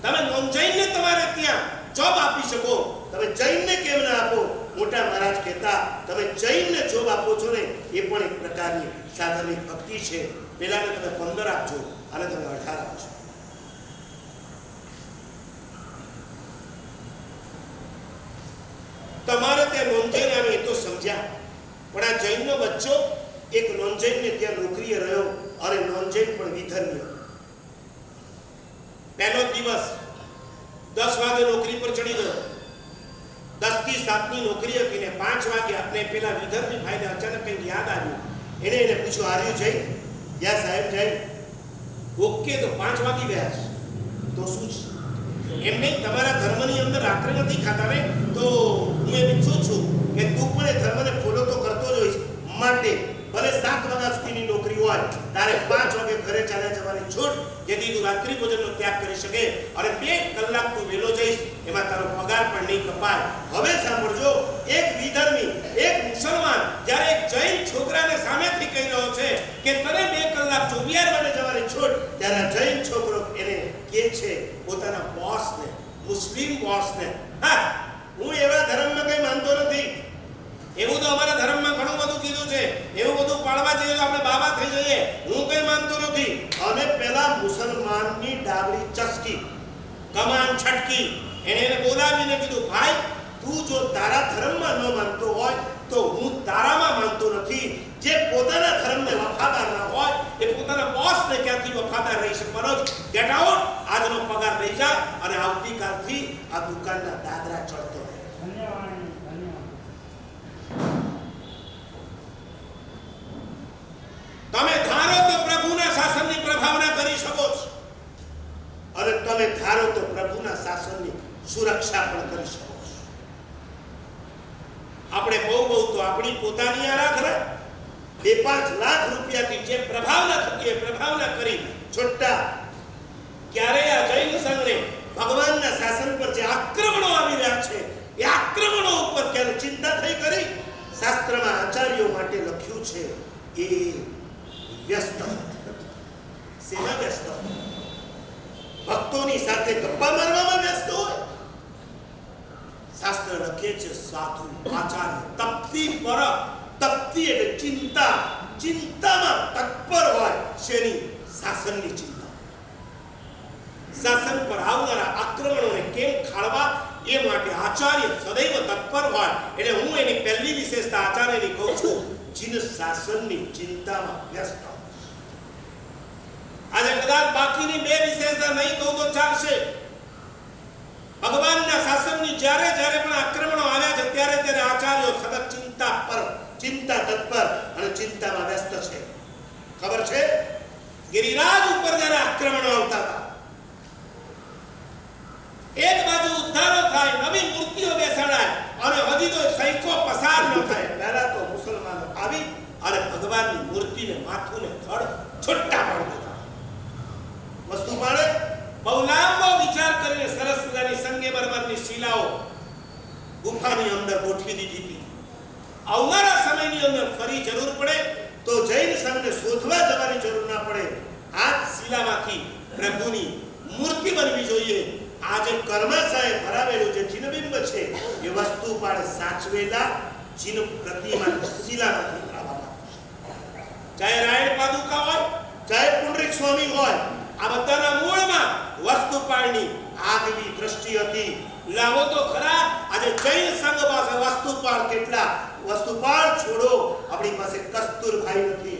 તમે નોન જૈનને તમારે ત્યાં જોબ આપી શકો, તમે જૈનને કેમ ના આપો? મોટા મહારાજ કહેતા તમે જૈનને જોબ આપો છો ને એ પણ એક પ્રકારની સાધર્મિક ભક્તિ છે. પેલાને તમે 15 આપજો અને તમે 18 આપજો. તમારે ત્યાં નોન જૈન આવે એ તો સમજ્યા, પણ આ જૈનનો બચ્ચો એક નોન જૈનને ત્યાં નોકરીએ રહ્યો અને નોન જૈન પણ વિધર્મી. પહેલો દિવસ 10 વાગે નોકરી પર ચડી ગયો. 10 થી 7 ની નોકરી હતી ને 5 વાગે આપણે પેલા વિધર્મી ભાઈને અચાનક કંઈક યાદ આવ્યું. એને પૂછ્યું, આર્યુ જૈન? યા સાહેબ જૈન. ઓકે, તો 5 વાગી ગયા છે તો શું છે? એમ નહીં, તમારા ધર્મની અંદર રાત્રે નથી ખાતા ને, તો હું એમ ઈચ્છું છું કે તું પણ એ ધર્મને ફોલો તો કરતો જ હોઈશ. માટે ભલે 7 વાગ્યા સુધીની નોકરી હોય, તારે 5 વાગે ઘરે ચાલ્યા જવાની છૂટ, જેથી તું રાત્રિ ભોજનનો ત્યાગ કરી શકે અને 2 કલાક તું વહેલો જઈશ, એમાં તારો પગાર પણ નહીં કપાય. હવે સાંભળજો, એક વિધર્મી, એક મુસલમાન જ્યારે એક જૈન છોકરાને સામેથી કહી રહ્યો છે કે તને 2 કલાક જો વિહારવાને જવાની છૂટ, ત્યારે આ જૈન છોકરો એને કહે છે પોતાના બોસને, મુસ્લિમ બોસને, હા, હું એવા ધર્મમાં કંઈ માનતો નથી. એવું તો અમારા ધર્મમાં ઘણું બધું કીધું છે, એવું બધું પાળવા જઈએ તો આપણે બાબા થઈ જઈએ, હું કંઈ માનતો નથી. અને પેલા મુસલમાનની ડાબડી ચસકી, કમાન છટકી. એને બોલાવીને કીધું, ભાઈ તું જો તારા ધર્મમાં ન માનતો હોય તો હું તારામાં માનતો નથી. જે પોતાના ધર્મને વફાદાર ના હોય એ પોતાના બોસને ક્યાંથી વફાદાર રહી શકવાનો? ગેટ આઉટ, આજનો પગાર લઈ જા અને આવતીકાલથી આ દુકાનના દાદરા ચડતો રહે. તમે ધારો તો પ્રભુના શાસનની પ્રભાવના કરી શકો છો અને તમે ધારો તો પ્રભુના શાસનની સુરક્ષા પણ કરી શકો છો. આપણે બહુ તો આપણી પોતાની આરાધના 2-5 લાખ રૂપિયાથી જે પ્રભાવના થતી એ પ્રભાવના કરી છોટા. ક્યારે આ જૈન સંઘને ભગવાનના શાસન પર જે આક્રમણો આવી રહ્યા છે એ આક્રમણો ઉપર ક્યારે ચિંતા થઈ કરી? શાસ્ત્રમાં આચાર્યો માટે લખ્યું છે એ વ્યસ્ત, સેના વ્યસ્ત, ભક્તોની સાથે ગપ્પા મારવામાં વ્યસ્ત હોય. શાસ્ત્ર લખે છે સાધુ આચાર્ય તપતી પર, તપતી એટલે ચિંતા, ચિંતામાં તત્પર હોય. શેની? શાસનની ચિંતા. શાસન પર આવનારા આક્રમણોને કેમ ખાળવા એ માટે આચાર્ય સદૈવ તત્પર હોય. એટલે હું એની પહેલી વિશેષતા આચાર્યની કહું છું, જીન શાસનની ચિંતામાં વ્યસ્ત. આજે કદાચ બાકીની 2 વિશેષતા નહીં કહું તો ચાલશે. ભગવાનના શાસનની જ્યારે પણ આક્રમણો આવ્યા છે ત્યારે આચાર્યો સતત ચિંતા પર, ચિંતા તત્પર અને ચિંતામાં વ્યસ્ત છે. ખબર છે, ગિરિરાજ ઉપર જ્યારે આક્રમણો આવતા હતા, એક બાજુ ઉદ્ધારો થાય, નવી મૂર્તિઓ બેસાડાય અને હજી તો સૈકો પસાર ન થાય, પહેલા તો મુસલમાનો આવી અને ભગવાનની મૂર્તિને માથુંને થડ છૂટા પાડી દીધા. વસ્તુ પાડે બહુ લાંબો વિચાર કરીને સરસ મજાની સંગેમરમરની શિલાઓ ગુફાની અંદર ગોઠવી દીધી હતી. આવનારા સમયની અંદર ફરી જરૂર પડે તો જૈન સંઘને શોધવા જવાની જરૂર ના પડે. આ શિલામાંથી પ્રભુની મૂર્તિ બનવી જોઈએ આ જે કર્માશાએ ભરાવેલું જે ચિહ્નબિંબ છે એ વસ્તુપાળ સાચવેલા ચિહ્ન પ્રતિમા શિલામાંથી ભરાવામાં ચાહે રાયણ પાદુકા હોય ચાહે પુંડરીક સ્વામી હોય આ બધાના મૂળમાં વસ્તુપાળની આગવી દ્રષ્ટિ હતી. લાવો તો ખરા આજે જૈન સંઘ પાસે વસ્તુપાળ કેટલા વસ્તુપાળ છોડો આપણી પાસે કસ્તુરભાઈ નથી.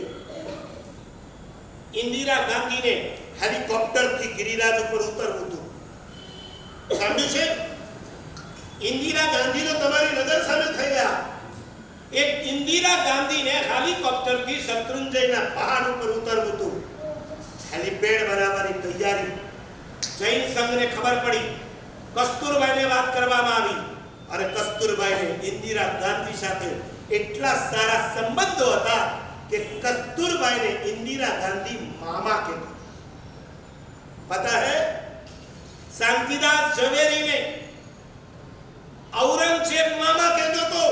ઇન્દિરા ગાંધીને હેલિકોપ્ટરથી ગિરિરાજ ઉપર ઉતરવું હતું. સાંભળ્યું છે? ઇન્દિરા ગાંધીનો તમારી નજર સામે થઈ ગયા. એક ઇન્દિરા ગાંધીને હેલિકોપ્ટરથી શત્રુંજયના પહાડ ઉપર ઉતરવું હતું. હેલિપેડ બનાવવાની તૈયારી. જૈન સંઘને ખબર પડી. કસ્તુરબાઈને વાત કરવામાં આવી અને કસ્તુરબાઈને ઇન્દિરા ગાંધી સાથે એટલા સારા સંબંધો હતા કે કસ્તુરબાઈને ઇન્દિરા ગાંધી મામા કહેતા. પતા હે શાંતિદાસ ઝવેરીને ઔરંગઝેબ મામા કહેતો તો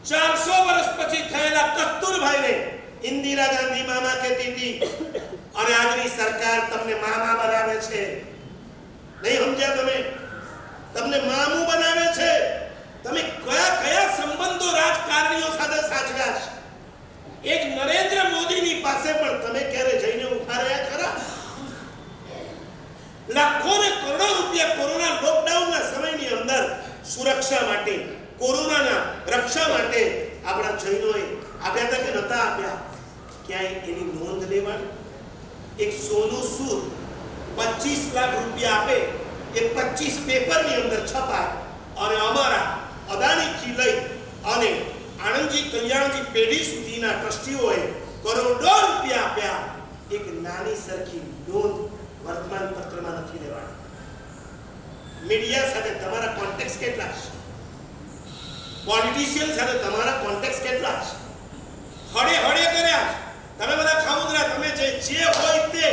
400 વર્ષ પછી થયેલા કસ્તુરભાઈને ઇન્દિરા ગાંધી મામા કહેતી હતી. અને આજની સરકાર તમને મામા બનાવે છે. નહીં સમજ્યા તમે? તમને મામું બનાવે છે. તમે કયા કયા સંબંધો રાજકારણીઓ સાથે સાચવ્યા છે? એક નરેન્દ્ર મોદીની પાસે પણ તમે ક્યારે જઈને ઉભા રહ્યા ખરા? લાખો ને કરોડો રૂપિયા કોરોના લોકડાઉનના સમયની અંદર સુરક્ષા માટે કોરોનાના રક્ષા માટે આપણા જૈનોએ આપ્યા હતા કે નતા આપ્યા? ક્યાંય એની નોંધ લેવાની? એક સોનું સૂર 25 લાખ રૂપિયા આપે એ 25 પેપરની અંદર છપાય અને અમારા અદાણીથી લઈ અને આણંદજી કલ્યાણજી પેઢી સુધીના ટ્રસ્ટીઓએ કરોડો રૂપિયા આપ્યા. એક નાની સરખી નોંધ વર્તમાન પત્રમાં નથી લેવાની. મીડિયા સાથે તમારા કોન્ટેક્ટ કેટલા છે? પોલિટિશિયન સાથે તમારા કોન્ટેક્ટ કેટલા છે? હળે હળે કર્યા તમે બધા ખાઉદરા. તમે જે હોય તે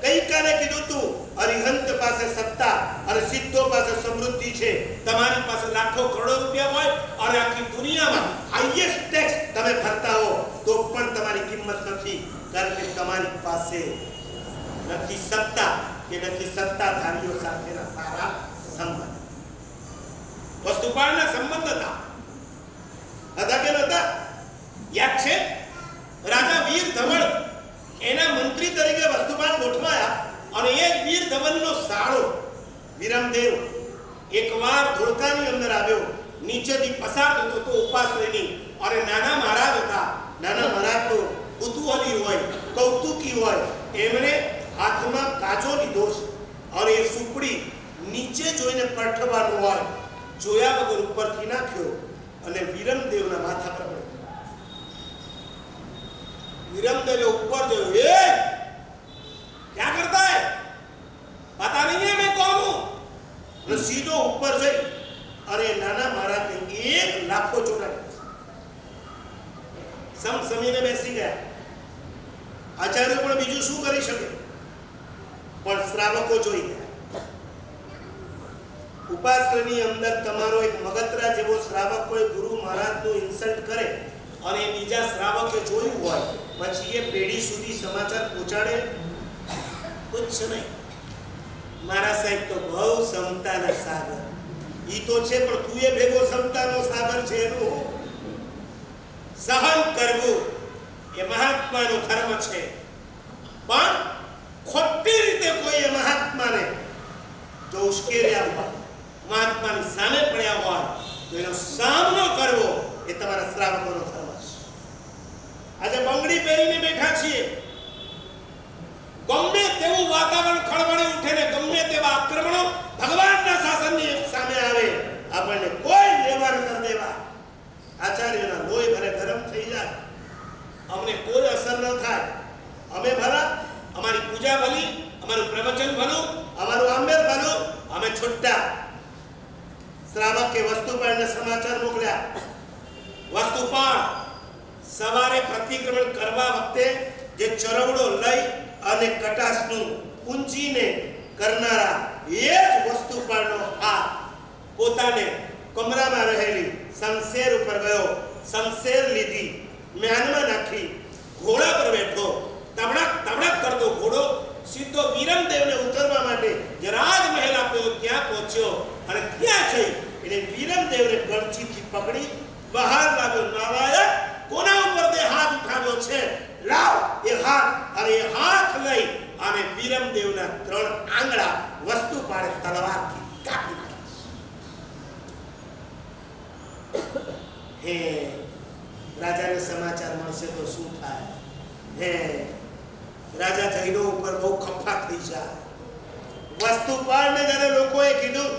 ગઈકાલે કીધું તું અરિહંત પાસે સત્તા અને સિદ્ધો પાસે સમૃદ્ધિ છે. તમારી પાસે લાખો કરોડો રૂપિયા હોય અને આખી દુનિયામાં હાઈએસ્ટ ટેક્સ તમે ભરતા હો તો પણ તમારી કિંમત નથી. કારણ કે તમારી પાસે નથી સત્તા કે નથી સત્તાધારીઓ સાથેના સારા સંબંધ. વસ્તુપાળના સંબંધ હતા કે નતા? યાદ છે? રાજા વીર ધવલ એના મંત્રી તરીકે વસ્તુપાળ ગોઠવાયા અને એ વીર ધવલનો સાળો વિરમદેવ એકવાર ધોળકાની અંદર આવ્યો. નીચેથી પસાર થતો તો ઉપાશ્રેણી અને નાના મહારાજ હતા. નાના મહારાજ તો કુતૂહલી હોય, કૌતુકી હોય. એમણે હાથમાં કાચો લીધો અને એ સુપડી નીચે જોઈને પરઠવાનું હોય જોયા વગર ઉપરથી નાખ્યો અને વિરમદેવના માથા પર પડ્યો. विरमदेव ऊपर जो ये क्या करता है पता नहीं है मैं कौन हूं. और सीधो ऊपर जाई अरे नाना महाराज ने 1 लाखो चोरा સમસમીને બેસી ગયા. આચાર્ય પણ બીજું શું કરી શકે? પણ શ્રાવકો જોઈ ગયા. ઉપાશ્રયની અંદર તમારો એક મગતરા જેવો શ્રાવક કોઈ ગુરુ મહારાજનું ઇન્સલ્ટ કરે અને બીજા શ્રાવકે જોયું હોય પછી એ પેઢી સુધી સમાચાર પહોંચાડે? કુછ નહીં. મારા સાહેબ તો બહુ સમતાના સાગર. ઈ તો છે પણ તું એ ભેગો સમતાનો સાગર છે. એનું સહન કરવું એ મહાત્માનો ધર્મ છે. પણ ખોટી રીતે કોઈ એ મહાત્માને જો ઉશ્કેર્યા હોય, મહાત્માની સામે પડ્યા હોય તો એનો સામનો કરવો એ તમારા શ્રાવકોનો ધર્મ છે. આજે બંગડી પહેરીને બેઠા છીએ. ગમે તેવું વાતાવરણ ખળબળે ઉઠે ને ગમે તેવા આક્રમણો ભગવાનના શાસનની સામે આવે આપણને કોઈ લેવા ન દેવા. આચાર્યના લોહી ભરે ગરમ થઈ જાય, અમને કોઈ અસર ન થાય. અમે ભલા, અમારી પૂજા ભલી, અમારું પ્રવચન ભલું, અમારું આંબેર ભલું, અમે છૂટા. શ્રાવકે વસ્તુપાળને સમાચાર મોકલ્યા. વસ્તુપાળ સવારે પ્રતિક્રમણ કરવા વખતે જે ચરવડો લઈ અને કટાસનું પૂંજીને કરનારા એ જ વસ્તુપાળનો હાથ પોતાને કમરામાં રહેલી શમશેર ઉપર ગયો. શમશેર લીધી, મ્યાનમાં નાખી, ઘોડા પર બેઠો. તબડક તબડક કરતો ઘોડો સીધો વિરમદેવને ઉતરવા માટે જે રાજમહેલ બહાર લાવ્યો. નાલાયક, કોના ઉપર તે હાથ ઉઠાવ્યો છે? લાવ એ હાથ. અને એ હાથ લઈ અને વિરમદેવના 3 આંગળા વસ્તુ પાડે તલવારથી કાપી નાખ્યા. હે રાજાને સમાચાર મળશે તો શું થાય? હે રાજા જૈનો ઉપર બહુ ખફા થઈ જાય. વસ્તુપાળને જ્યારે લોકોએ કીધું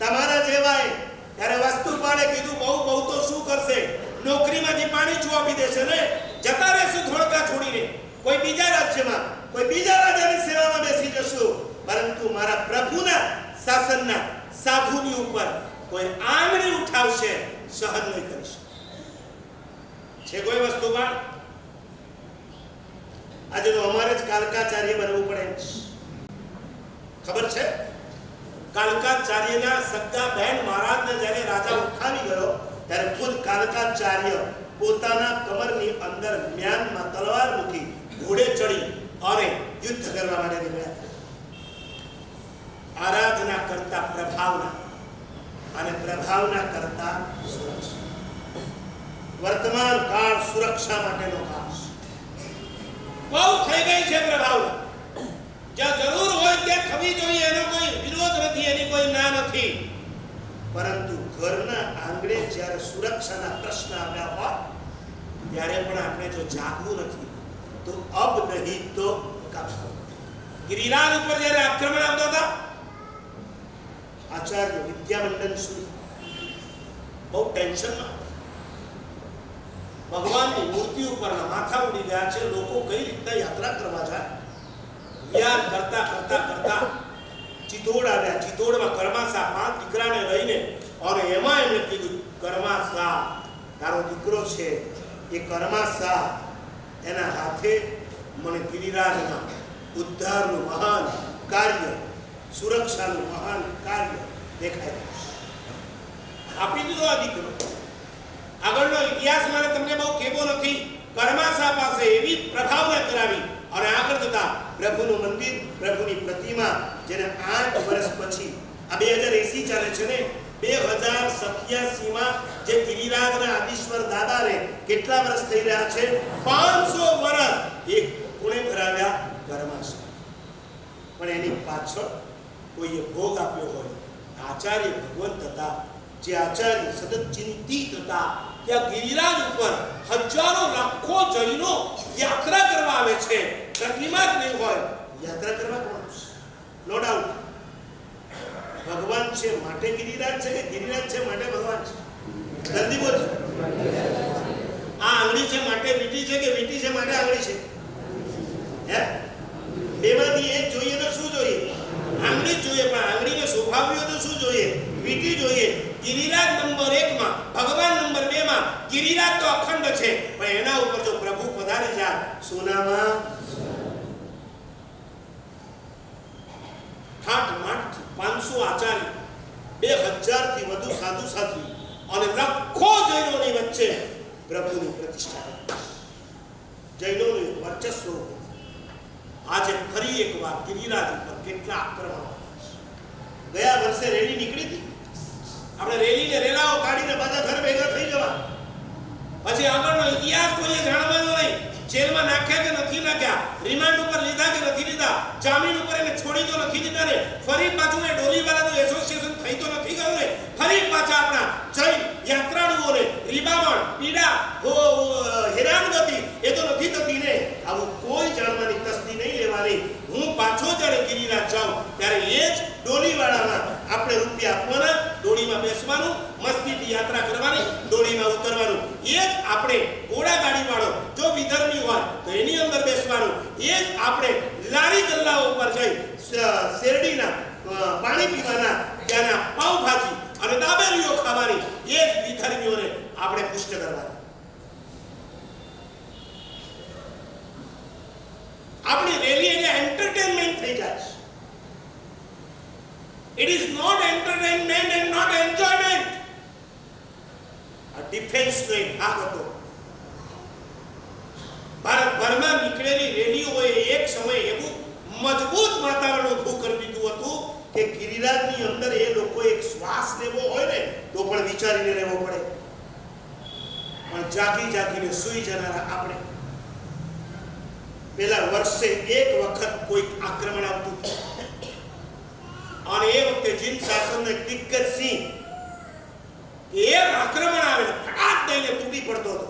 તમારા જેવાય, ત્યારે વસ્તુપાળે કીધું બહુ તો શું કરશે? નોકરીમાંથી પાણી આપી દેશે ને, જતા રહેશું ધોળકા છોડીને, કોઈ બીજા રાજ્યમાં, કોઈ બીજા રાજાની સેવામાં બેસી જશું. પરંતુ મારા પ્રભુના શાસનના સાધુની ઉપર કોઈ આંગળી ઉઠાવશે સહન નહીં કરીશ. છે કોઈ વસ્તુપાળ? આજે તો અમારે જ કાલકાચાર્ય બનવું પડે. ખબર છે? કાલકાચાર્યના સગા બહેન મહારાજને જ્યારે રાજા ઉઠાવી ગયો ત્યારે ખુદ કાલકાચાર્ય પોતાના કમરની અંદર મ્યાનમાં તલવાર મૂકી ઘોડે ચડી અને યુદ્ધ કરવા માટે નીકળ્યા. આરાધના કરતા પ્રભાવના અને પ્રભાવના કરતા સુરક્ષા. વર્તમાન કાળ સુરક્ષા માટેનો કાળ બહુ થઈ ગઈ છે. પ્રભાવના જ્યાં જરૂર હોય ત્યાં થવી જોઈએ, એનો કોઈ વિરોધ નથી, એની કોઈ ના નથી. પરંતુ ઘરના આંગણે જ્યારે સુરક્ષાના પ્રશ્ન આવ્યા હોય ત્યારે પણ આપણે જો જાગવું નથી તો અબ નહીં તો કબ. ગિરિરાજ ઉપર જ્યારે આક્રમણ આવતા હતા, આચાર્ય વિદ્યામંડન સુધી બહુ ટેન્શનમાં. ભગવાનની મૂર્તિ ઉપરના માથા ઉડી ગયા છે. લોકો કઈ રીતના યાત્રા કરવા જાય? વિહાર કરતા કરતા કરતા ચિત્તોડ આવ્યા. ચિત્તોડમાં કર્માસા 5 દીકરાને લઈને, અને એમાં એમણે કીધું કર્માસા તારો દીકરો છે, એ કર્માસા એના હાથે મને ગિરિરાજના ઉદ્ધારનું મહાન કાર્ય, સુરક્ષાનું મહાન કાર્ય દેખાય. આપી દીધો આ દીકરો. આગળનો ઇતિહાસ મારે તમને બહુ કહેવો નથી. કર્માસા પાસે એવી પ્રભાવના કરાવી અને આગળ જતા પ્રભુનું મંદિર, પ્રભુની પ્રતિમા, જેને 8 વર્ષ પછી, આ 2080 ચાલે છે ને, 2087માં જે ગિરિરાજના આદિશ્વર દાદાને કેટલા વર્ષ થઈ રહ્યા છે? 500 વર્ષ. એ કોણે ભરાવ્યા? કર્માસા. પણ એની પાછળ કોઈએ ભોગ આપ્યો હોય. આચાર્ય ભગવંત હતા, જે આચાર્ય સતત ચિંતિત હતા. ત્યાં ગિરિરાજ ઉપર હજારો લાખો જૈનો યાત્રા કરવા આવે છે. પ્રતિમા જ નહીં હોય, યાત્રા કરવા કોણ? નો ડાઉટ ભગવાન છે માટે ગિરિરાજ છે, કે ગિરિરાજ છે માટે ભગવાન છે? જલ્દી બોલ. આ આંગળી છે માટે વીટી છે, કે વીટી છે માટે આંગળી છે? હે, બેમાંથી એક જોઈએ તો શું જોઈએ? આંગળી જોઈએ. પણ આંગળીને શોભાવ્યો તો શું જોઈએ? વીટી જોઈએ. ગિરિરાજ નંબર 1 માં, ભગવાન નંબર 2 માં. ગિરિરાજ તો અખંડ છે, પણ એના ઉપર જો પ્રભુ પધારી જાય સોનામાં ઠાઠ માઠ 500 આચાર્ય, 2000 થી વધુ સાધુ સાધ્વી અને લાખો જૈનોની વચ્ચે પ્રભુની પ્રતિષ્ઠા, જૈનોનું વર્ચસ્વ. આજે ફરી એકવાર ગિરિરાજ ઉપર કેટલા આક્રમણો. ગયા વર્ષે રેલી નીકળી હતી. આપણે રેલીને રેલાઓ કાઢીને પાછા ઘર ભેગા થઈ જવા. પછી આગળનો ઇતિહાસ કોઈએ જાણવાનો નહીં. જેલમાં નાખ્યા કે નથી નાખ્યા, રિમાન્ડ ઉપર લીધા કે નથી લીધા, જામીન ઉપર એને છોડી તો નથી દીધા ને, ફરી પાછું એ ડોલીવાળાનું એસોસિએશન થઈ તો નથી ગયું ને, ફરી પાછા આપણા જૈન યાત્રાળુઓને રીબામણ, પીડા, હેરાનગતિ એ તો નથી થતી ને. આવું કોઈ જાણવાની તસ્દી નહીં લેવાની. હું પાછો જ્યારે ગિરિરાજ જાઉં ત્યારે એ જ ડોલીવાળામાં આપણે રૂપિયા આપવાના, ડોલીમાં બેસવાનું, મસ્તીથી યાત્રા કરવાની, ડોલીમાં ઉતરવાનું. એ જ આપણે ઘોડાગાડી વાળો જો વિધર્મી હોય તો એની અંદર બેસવાનું. એ જ આપણે લારી ગલ્લાઓ ઉપર જઈ શેરડીના પાણી પીવાના, ત્યાંના પાવભાજી અને દાબેલીઓ ખાવાની. એ જ વિધર્મીઓને આપણે પુષ્ટ કરવાના. આપણી રેલી એટલે એન્ટરટેનમેન્ટ થઈ જાય. It is not entertainment and not enjoyment. આ ડિફેન્સનો એક ભાગ હતો. ભારતભરમાં નીકળેલી રેલીઓએ એક સમય એવું મજબૂત વાતાવરણ ઊભું કરી દીધું હતું કે ગિરિરાજની અંદર એ લોકો એક શ્વાસ લેવો હોય ને તો પણ વિચારીને લેવો પડે. જાગી જાગીને સૂઈ જનારા આપણે પેલા વર્ષે એક વખત કોઈ આક્રમણ આવતું અને એ વખતે જીન શાસનનો એક દિગ્ગજ સિંહ એક આક્રમણ આવે ફટાક દઈને તૂટી પડતો હતો,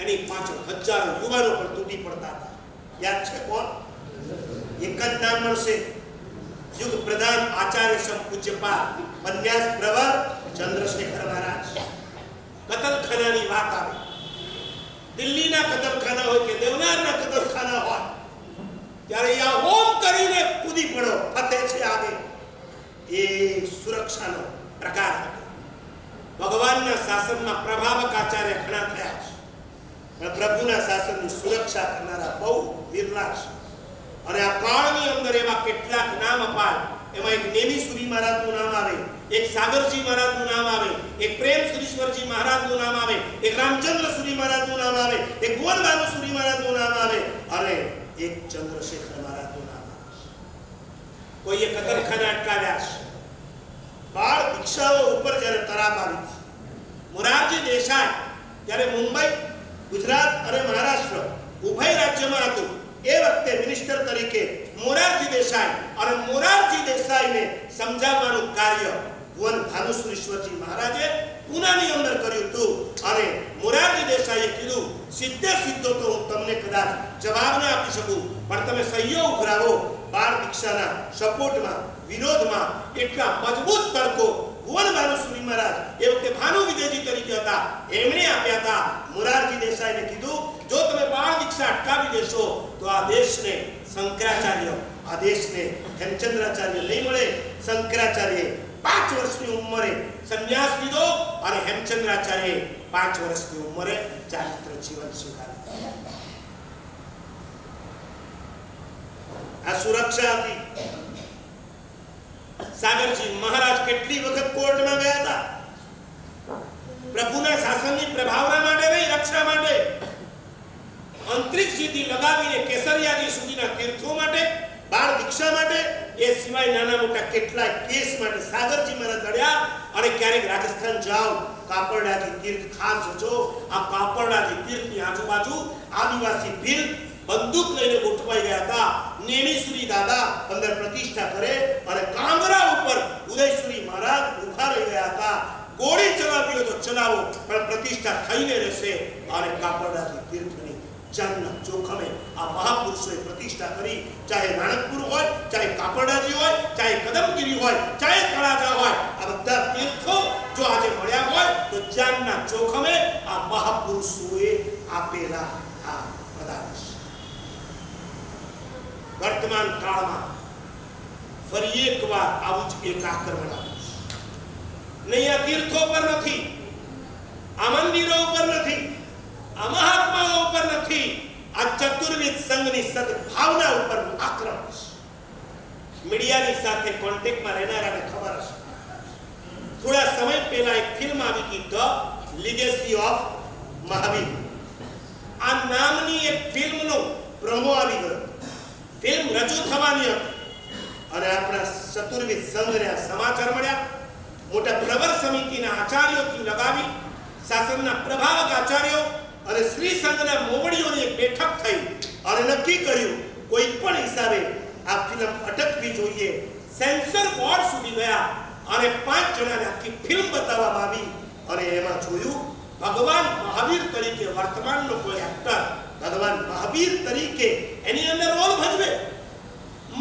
એની પાછળ હજારો યુવાનો પણ તૂટી પડતા હતા. યાદ છે કોણ? એક જ નામ મળશે, યુગ પ્રધાન આચાર્ય સમ પૂજ્યપાદ પન્યાસ પ્રવર ચંદ્રશેખર મહારાજ. કતલખાનાની વાત આવે, દિલ્હીના કતલખાના હોય કે દેવનારના કતલખાના હોય, ત્યારે યા હોમ કરીને કૂદી પડો, ફતેહ છે આગે. એ સુરક્ષાનો પ્રકાર હતો. ભગવાનના શાસનમાં પ્રભાવક આચાર્ય ઘણા થયા છે, પણ પ્રભુના શાસનની સુરક્ષા કરનારા બહુ વિરલા છે. અને આ કાળની અંદર એવા કેટલાક નામ અપાય. એમાં એક નેમિસુરી મહારાજનું નામ આવે, એક સાગરજી મહારાજનું નામ આવે, એક પ્રેમ સુરીશ્વરજી મહારાજનું નામ આવે, એક રામચંદ્ર સુરી મહારાજનું નામ આવે, એક ભુવનભાનુ સુરી મહારાજનું નામ આવે અને એક ચંદ્રશેખર મહારાજનું નામ આવે. કોઈએ કતલખાના અટકાવ્યા છે. બાળ દીક્ષાઓ ઉપર જ્યારે તરાપ આવી હતી, મોરારજી દેસાઈ જ્યારે મુંબઈ, ગુજરાત અને મહારાષ્ટ્ર ઉભય રાજ્યમાં હતું, એ વખતે મિનિસ્ટર તરીકે મોરારજી દેસાઈ અને મોરારજી દેસાઈને સમજાવવાનું કાર્ય ભુવનભાનુ સુરીશ્વરજી મહારાજે પૂનાની અંદર કર્યું હતું. અને મોરારજી દેસાઈએ કીધું, સીધે સીધો તો હું તમને કદાચ જવાબ ના આપી શકું, પણ તમે સહીઓ ઉઘરાવો. બાળ દીક્ષાના સપોર્ટમાં, વિરોધમાં એટલા મજબૂત તર્કો ભુવનભાનુ સુરી મહારાજ એ વખતે ભાનુ વિજયજી તરીકે હતા, એમણે આપ્યા હતા. મોરારજી દેસાઈને કીધું, જો તમે બાળ દીક્ષા અટકાવી દેશો તો આ દેશને શંકરાચાર્ય, આ દેશને હેમચંદ્રાચાર્ય નહીં મળે. શંકરાચાર્ય 5 વર્ષની ઉંમરે સંન્યાસ લીધો અને હેમચંદ્રાચાર્ય 5 વર્ષની ઉંમરે ચારિત્ર જીવન સ્વીકાર્યું. આ સુરક્ષા હતી. સાગરજી મહારાજ કેટલી વખત કોર્ટમાં ગયા હતા, પ્રભુના શાસનની પ્રભાવના માટે નહીં, રક્ષા માટે. અંતરિક્ષથી લગાવીને કેસરિયાજી સુધીના તીર્થો માટે, બાળ દીક્ષા માટે, એ સિવાય નાના મોટા કેટલાય કેસ માટે સાગરજી મહારાજ લડ્યા. અને ક્યારેક રાજસ્થાન જાઓ, કાપરડાજી તીર્થ ખાસ જો, આ કાપરડાજી તીર્થની આજુબાજુ આદિવાસી ભીલ બંદૂક લઈને ગોઠવાઈ ગયા હતા. નેમિસુરી દાદા અંદર પ્રતિષ્ઠા કરે અને કાંગરા ઉપર ઉદયસુરી મહારાજ ઉભા રહી ગયા હતા. ગોળી ચલાવી તો ચલાવો, પણ પ્રતિષ્ઠા થઈને રહેશે. અને કાપરડાજી તીર્થની જાનના જોખમે આ મહાપુરુષોએ પ્રતિષ્ઠા કરી. ચાહે રાણકપુર હોય, ચાહે કાપરડાજી હોય, ચાહે કદમગીરી હોય, ચાહે તળાજા હોય, આ બધા તીર્થો જો આજે મળ્યા હોય તો જાનના જોખમે આ મહાપુરુષોએ આપેલા આ પદાર્થ. વર્તમાન કાળમાં ફરી એકવાર આવું જ એક આક્રમણ આવ્યું છે. નહીં આ તીર્થો પર નથી, આ મંદિરો ઉપર નથી, આ મહાત્માઓ ઉપર નથી, આ ચતુર્વિધ સંઘની સદભાવના ઉપર આક્રમણ છે. મીડિયાની સાથે કોન્ટેક્ટમાં રહેનારાને ખબર હશે, થોડા સમય પહેલા એક ફિલ્મ આવી હતી, ધ લીગેસી ઓફ મહાવીર. આ નામની એક ફિલ્મનો પ્રોમો આવી ગયો. ફિલ્મ રજૂ થવાની હતી અને આપણા ચતુર્વિધ સંઘને સમાચાર મળ્યા. મોટા પ્રવર સમિતિના આચાર્યોથી લગાવી શાસનના પ્રભાવક આચાર્યો અને શ્રી સંઘના મોવડીઓની એક બેઠક થઈ અને નક્કી કર્યું કોઈ પણ હિસાબે આ ફિલ્મ અટકવી જોઈએ. સેન્સર બોર્ડ સુધી ગયા અને 5 જણાને આખી ફિલ્મ બતાવવામાં આવી અને એમાં જોયું ભગવાન મહાવીર તરીકે વર્તમાનનો કોઈ એક્ટર ભગવાન મહાવીર તરીકે એની અંદર રોલ ભજવે.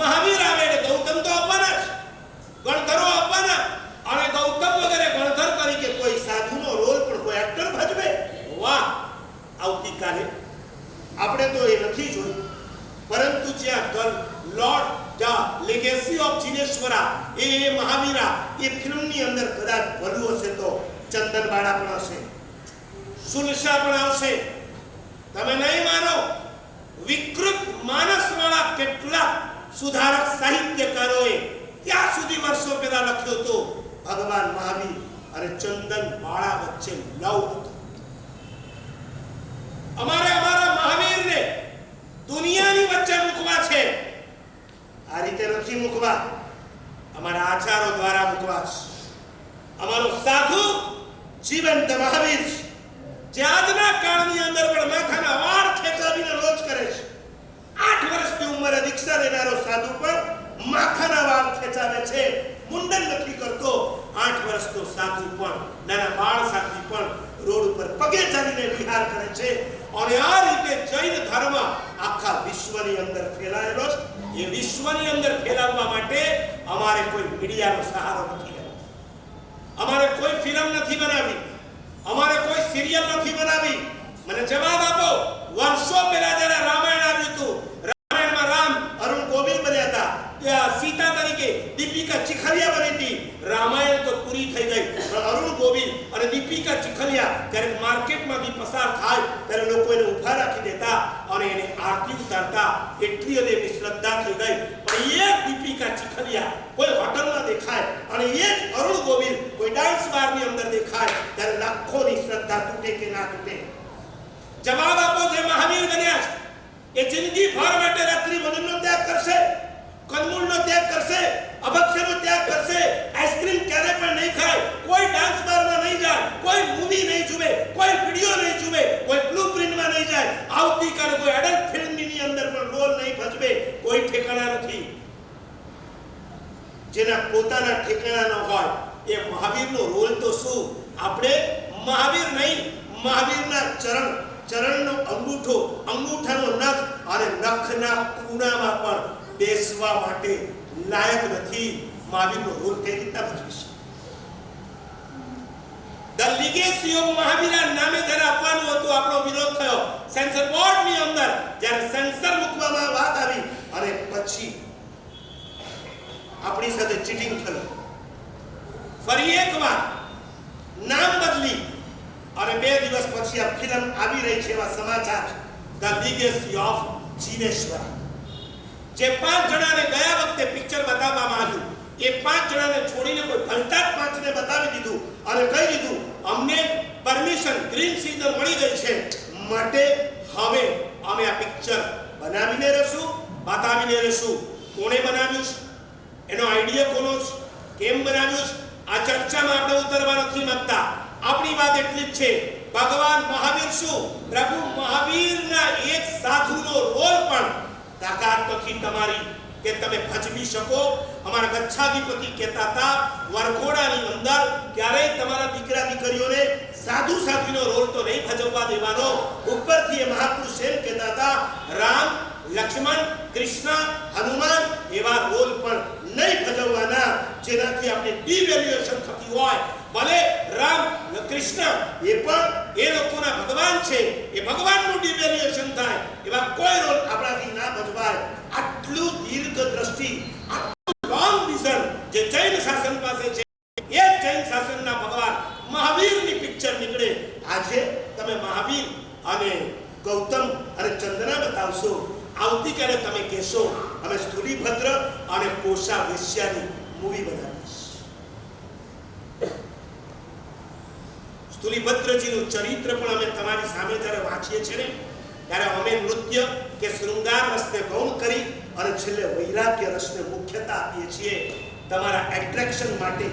મહાવીર આવે એટલે ગૌતમ તો આપવાના જ, ગણધરો આપવાના, અને ગૌતમ વગેરે ગણધર તરીકે કોઈ સાધુનો રોલ પણ કોઈ એક્ટર ભજવે. વાહ! આવતીકાલે આપણે તો એ નથી જોયું, પરંતુ જ્યાં the lord the legacy of Jineshwara એ મહાવીરા એ ફિલ્મની અંદર કદાચ ભર્યું હશે તો ચંદનબાળા પણ હશે, સુલશા પણ આવશે. તમે નહીં માનો, વિકૃત માનસવાળા કેટલાક સુધારક સાહિત્યકારોએ ત્યાં સુધી વર્ષો પહેલા લખ્યું હતું ભગવાન મહાવીર અને ચંદન બાળા વચ્ચે લવ હતો. અમારે અમારા મહાવીરને દુનિયાની વચ્ચે મૂકવા છે. આ રીતે નથી મૂકવા, અમારા આચારો દ્વારા મૂકવા છે. અમારો સાધુ જીવંત મહાવીર જે આજના પગે ચાલીને વિહાર કરે છે અને આ રીતે જૈન ધર્મ આખા વિશ્વની અંદર ફેલાયેલો છે. એ વિશ્વની અંદર ફેલાવવા માટે અમારે કોઈ મીડિયાનો સહારો નથી લેવો, અમારે કોઈ ફિલ્મ નથી બનાવી, અમારે કોઈ સિરિયલ નથી બનાવી. મને જવાબ આપો, વર્ષો પહેલા જ્યારે રામાયણ આવ્યું હતું, રામાયણમાં રામ અરુણ ગોવિલ બન્યા હતા, ત્યાં સીતા તરીકે દીપિકા ચીખલિયા બની હતી. રામાયણ તો પૂરી થઈ ગઈ, પણ અરુણ ગોવિલ અને દીપિકા ચીખલિયા જ્યારે માર્કેટમાંથી પસાર થાય ત્યારે લોકો એને ઊભા રાખી દેતા અને એને આરતી ઉતારતા. એટલી હદે એની શ્રદ્ધા થઈ ગઈ. પણ એ દીપિકા ચીખલિયા કોઈ હોટલમાં દેખાય અને એ જ અરુણ ગોવિલ કોઈ ડાન્સ બારની અંદર દેખાય ત્યારે લાખોની શ્રદ્ધા તૂટે કે ના તૂટે? જવાબ આપો. જે મહાવીર બન્યા છે એ જિંદગી ભર માટે રાત્રિ ભોજનનો ત્યાગ કરશે, કંદમૂળનો ત્યાગ કરશે, અભક્ષ્યનો ત્યાગ કરશે, આઈસ્ક્રીમ ક્યારે પણ નહીં ખાય, કોઈ ડાન્સ બારમાં નહીં જાય, કોઈ મૂવી નહીં જુએ, કોઈ વિડિયો નહીં જુએ, કોઈ બ્લુપ્રિન્ટમાં નહીં જાય, આવતીકાલે કોઈ એડલ્ટ ફિલ્મની અંદર પણ રોલ નહીં ભજવે. કોઈ ઠેકાણા નથી. જેના પોતાના ઠેકાણા ન હોય એ મહાવીરનો રોલ તો શું? આપણે મહાવીર નહીં, મહાવીરના ચરણનો અંગૂઠો, અંગૂઠાનો નખ અને નખના ખૂણામાં પણ બેસવા માટે લાયક નથી. મહાવીરનો રોલ કઈ રીતના ભજવીશ? ધ લીગેસી ઓફ મહાવીરના નામે જ્યારે આપવાનું હતું, આપણો વિરોધ થયો સેન્સર બોર્ડની અંદર. જ્યારે સેન્સર મૂકવામાં વાત આવી અને પછી આપણી સાથે ચીટિંગ થયું. ફરી એકવાર નામ બદલી અને 2 દિવસ પછી આ ફિલ્મ આવી રહી છે એવા સમાચાર. The legacy of Jineshwar. જે 5 જણાને ગયા વખતે પિક્ચર બતાવવામાં આવ્યું, એ 5 જણાને છોડીને કોઈ ભલતા 5ને બતાવી દીધું અને કહી દીધું અમને પરમિશન, ગ્રીન સિગ્નલ મળી ગઈ છે, માટે હવે અમે આ પિક્ચર બનાવીને રહેશું, બતાવીને રહેશું. કોણે બનાવ્યું છે, એનો આઈડિયા કોનો છે, કેમ બનાવ્યું છે, આ ચર્ચામાં આપણે ઉતરવા નથી માંગતા. આપણી વાત એટલી જ છે, ભગવાન મહાવીર શું, પ્રભુ મહાવીરના એક સાધુનો રોલ પણ તાકાત નથી તમારી કે તમે ભજવી શકો. અમારા ગચ્છાધિપતિ કહેતા હતા, વરઘોડાની અંદર ક્યારેય તમારા દીકરા દીકરીઓને સાધુનો રોલ તો નહીં ભજવવા દેવાનો. ઉપરથી એ મહાપુરુષ એમ કહેતા હતા, રામ, લક્ષ્મણ, કૃષ્ણ, હનુમાન એવા રોલ પણ નહીં ભજવવાના જેનાથી આપણે ડિવેલ્યુએશન થતી હોય. ભલે રામ, કૃષ્ણ એ પણ એ લોકોના ભગવાન છે, એ ભગવાનનું ડિવેલ્યુએશન થાય એવા કોઈ રોલ આપણાથી ના ભજવાય. આટલું દીર્ઘ દ્રષ્ટિ, આટલું લોંગ વિઝન જે જૈન શાસન પાસે છે, એ જૈન શાસનના ભગવાન મહાવીરની પિક્ચર નીકળે. આજે તમે મહાવીર અને ગૌતમ અને ચંદના બતાવશો, આવતીકાલે તમે કહેશો અમે સ્થૂલીભદ્ર અને કોષા વેશ્યાની મૂવી બનાવીશ. સ્થૂલીભદ્રજીનું ચરિત્ર પણ અમે તમારી સામે જ્યારે વાંચીએ છીએ ને, ત્યારે અમે નૃત્ય કે શૃંગાર રસને ગૌણ કરી અને છેલ્લે વૈરાગ્ય રસને મુખ્યતા આપીએ છીએ તમારા એટ્રેક્શન માટે.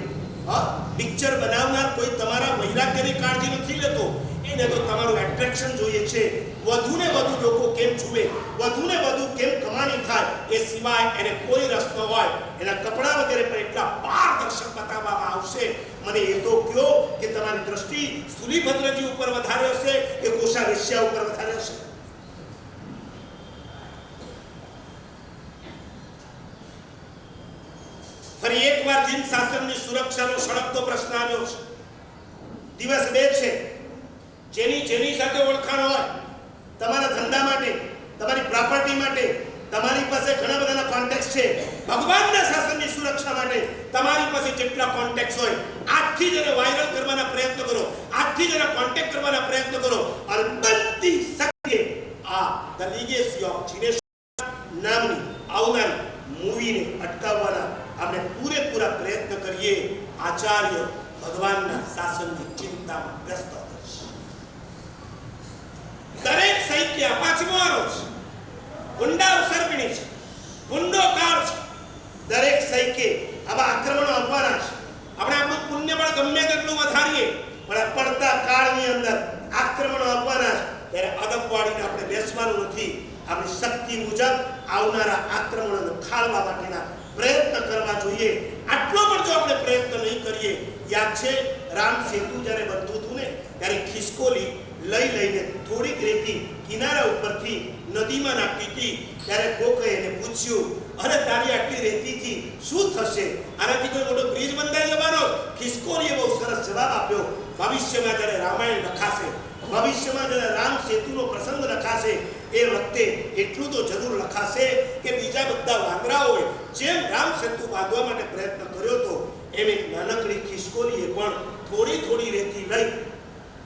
પિક્ચર બનાવનાર કોઈ તમારા વૈરાગ્યની કાળજી નથી લેતો, એને તો તમારું એટ્રેક્શન જોઈએ છે. વધુને વધુ લોકો કેમ જુએ, વધુને વધુ કેમ કમાણી થાય, એ સિવાય એને કોઈ રસ ન હોય. એના કપડા વગેરે પણ એટલા પારદર્શક બતાવવામાં આવશે. મને એ તો કહો કે તમારી દ્રષ્ટિ સ્થૂલીભદ્રજી ઉપર વધારે હશે કે કોષા વેશ્યા ઉપર વધારે હશે? ફરી એકવાર જૈન શાસનની સુરક્ષાનો સળગતો પ્રશ્ન આવ્યો છે. દિવસ 2 છે. જેની સાથે ઓળખાણ હોય, તમારા ધંધા માટે, તમારી પ્રોપર્ટી માટે, તમારી પાસે ઘણા બધાના કોન્ટેક્ટ છે. ભગવાનના શાસનની સુરક્ષા માટે તમારી પાસે જેટલા કોન્ટેક્ટ હોય, આજથી જ એને વાયરલ કરવાના પ્રયત્ન કરો, આજથી જ એને કોન્ટેક્ટ કરવાના પ્રયત્ન કરો અને બધી શક્તિએ આ ધ લીગેસી ઓફ જીનેશ્વર નામની આવનારી મૂવીને અટકાવવાના આપણે પૂરેપૂરા પ્રયત્ન કરીએ. આચાર્ય ભગવાનના શાસનની ચિંતામાં વ્યસ્ત હશે. દરેક સાહિત્ય પાંચમો આરો છે, ગુંડા ઉસર્પિણી છે, ગુંડો કાળ છે. દરેક સાહિત્ય આવા આક્રમણો આપવાના છે. આપણે આપણું પુણ્ય બળ ગમે તેટલું વધારીએ, પણ પડતા કાળની અંદર આક્રમણો આપવાના છે. ત્યારે અદબવાળીને આપણે બેસવાનું નથી. આપણી શક્તિ મુજબ આવનારા આક્રમણોને ખાળવા માટેના પ્રયત્ન કરવા જોઈએ. આટલો પણ જો આપણે પ્રયત્ન નહીં કરીએ, યાદ છે રામ સેતુ જ્યારે બનતું હતું ને ત્યારે ખિસકોલી લઈને થોડીક રેતી કિનારા ઉપરથી નદીમાં નાખી હતી. ત્યારે કોકે એને પૂછ્યું, અરે તારી આટલી રેતીથી શું થશે? આનાથી કોઈ મોટો બ્રિજ બંધાઈ જવાનો? ખિસકોલીએ બહુ સરસ જવાબ આપ્યો, ભવિષ્યમાં જ્યારે રામાયણ લખાશે, ભવિષ્યમાં જ્યારે રામ સેતુનો પ્રસંગ લખાશે, એ વખતે એટલું તો જરૂર લખાશે કે બીજા બધા વાંદરાઓએ જેમ રામ સેતુ બાંધવા માટે પ્રયત્ન કર્યો હતો, એમ એક નાનકડી ખિસકોલીએ પણ થોડી થોડી રેતી લઈ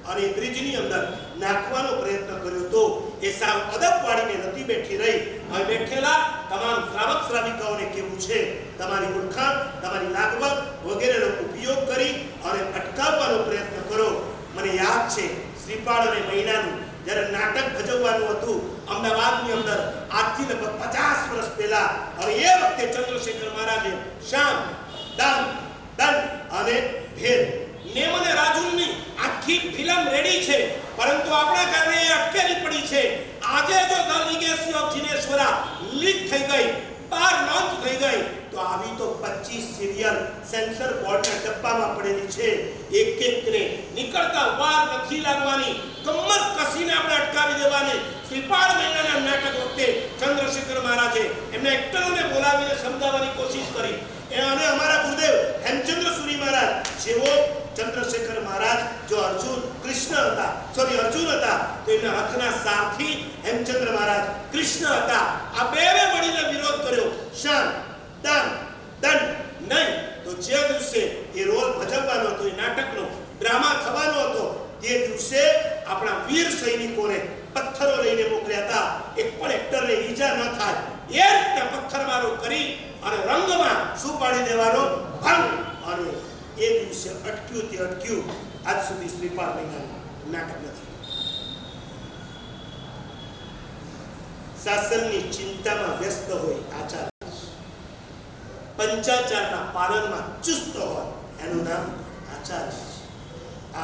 અને બ્રિજની અંદર નાખવાનો પ્રયત્ન કર્યો હતો. એ સાવ અદબ વાળીને નથી બેઠી રહી. હવે બેઠેલા તમામ શ્રાવક શ્રાવિકાઓને કેવું છે, તમારી ઓળખાણ, તમારી લાગવગ વગેરેનો ઉપયોગ કરી અને અટકાવવાનો પ્રયત્ન કરો. મને યાદ છે શ્રીપાળ અને મહિનાનું જ્યારે નાટક ભજવવાનું હતું અમદાવાદની અંદર, આજથી લગભગ 50 વર્ષ પહેલા. અને એ વખતે ચંદ્રશેખર મહારાજે શામ, દાન, દંડ અને ભેદ નેમ અને રાજુની આખી ફિલ્મ રેડી છે, પરંતુ આપણા કારણે એ અટકેલી પડી છે. આજે જો ધ લીગેસી ઓફ જીનેશ્વરા લીક થઈ ગઈ, બહાર લોન્ચ થઈ ગઈ, તો આવી તો 25 સિરિયલ સેન્સર બોર્ડના ડબ્બામાં પડેલી છે. એક એકને નીકળતા વાર નથી લાગવાની, કમર કસીને આપણે અટકાવી દેવાની. શ્રીપાળ મહિનાના નાટક વખતે ચંદ્રશેખર મહારાજે એમના એક્ટરોને બોલાવીને સમજાવવાની કોશિશ કરી. અને અમારા ગુરુદેવ હેમચંદ્ર સુરી મહારાજ જેવો ચંદ્રશેખર મહારાજ જો કૃષ્ણ હતા તો એમના હાથના સારથી હેમચંદ્ર મહારાજ કૃષ્ણ હતા. આ બે મળીને વિરોધ કર્યો. શાન, દાન, દંડ નહીં. તો જે દિવસે એ રોલ ભજવવાનો હતો, એ નાટકનો ડ્રામા થવાનો હતો, તે દિવસે આપણા વીર સૈનિકોને પથ્થરો લઈને મોકલ્યા હતા. એક પણ એક્ટરને ઈજા ન થાય એ રીતે પથ્થરમારો કરી અને રંગમાં શું પાડી દેવાનો? ભંગ. અને એ દિવસે અટક્યું તે અટક્યું. આજ સુધી શ્રીપાળ મહિનાનું નાટક નથી. શાસનની ચિંતામાં વ્યસ્ત હોય આચાર્ય, પંચાચારના પાલનમાં ચુસ્ત હોય, એનું નામ આચાર્ય.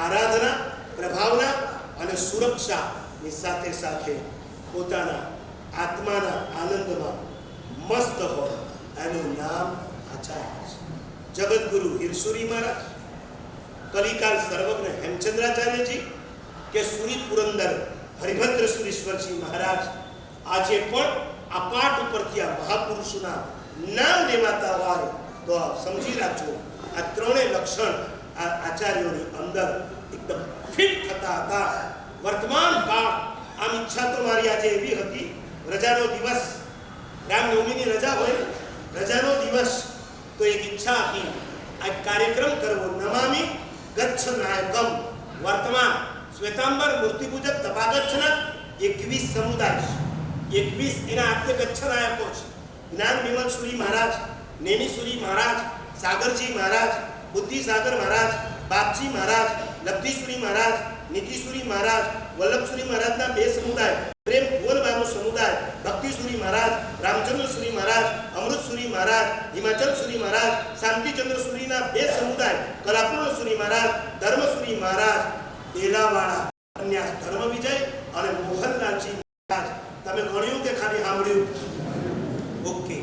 આરાધના, પ્રભાવના અને સુરક્ષાની સાથે સાથે પોતાના આત્માના આનંદમાં મસ્ત હોય, એનું નામ આચાર્ય. જગતગુરુ હિરસુરી મહારાજ, કલિકાલ સર્વજ્ઞ હેમચંદ્રાચાર્યજી કે સુરી પુરંદર હરિભદ્ર સુરીશ્વરજી મહારાજ આજે પણ આ પાઠ ઉપરથી આ મહાપુરુષોના નામ લેવાતા હોય તો સમજી રાખજો, આ ત્રણેય લક્ષણ આ આચાર્યોની અંદર એકદમ ફિટ થતા હતા. વર્તમાન કાળ, આમ ઈચ્છા તો મારી આજે એવી હતી, રજાનો દિવસ, રામનવમીની રજા હોય, રજાનો દિવસ, તો એક ઈચ્છા હતી આ કાર્યક્રમ કરવો. નમામિ ગચ્છ નાયકમ. વર્તમાન શ્વેતાંબર મૂર્તિ પૂજક તપાગચ્છના 21 સમુદાય, 21 એના આદ્ય ગચ્છ નાયકો છે. જ્ઞાન વિમલ સુરી મહારાજ, નેમી સુરી મહારાજ, સાગરજી મહારાજ, બુદ્ધિસાગર મહારાજ, બાપજી મહારાજ, લબ્ધિસુરી મહારાજ, નીતિસુરી મહારાજ, વલ્લભસુરી મહારાજના 2 સમુદાય, પ્રેમ ભુવનબાબુ સમુદાય, ભક્તિસુરી મહારાજ, રામચંદ્ર સુરી મહારાજ, અમૃતસુરી મહારાજ, હિમાચલ સુરી મહારાજ, શાંતિચંદ્ર સુરીના 2 સમુદાય, કલાપૂર્ણ સુરી મહારાજ, ધર્મસુરી મહારાજ, દેલાવાળા કન્યા ધર્મ વિજય અને મોહનલાલજી મહારાજ. તમે ગણ્યું કે ખાલી સાંભળ્યું? ઓકે,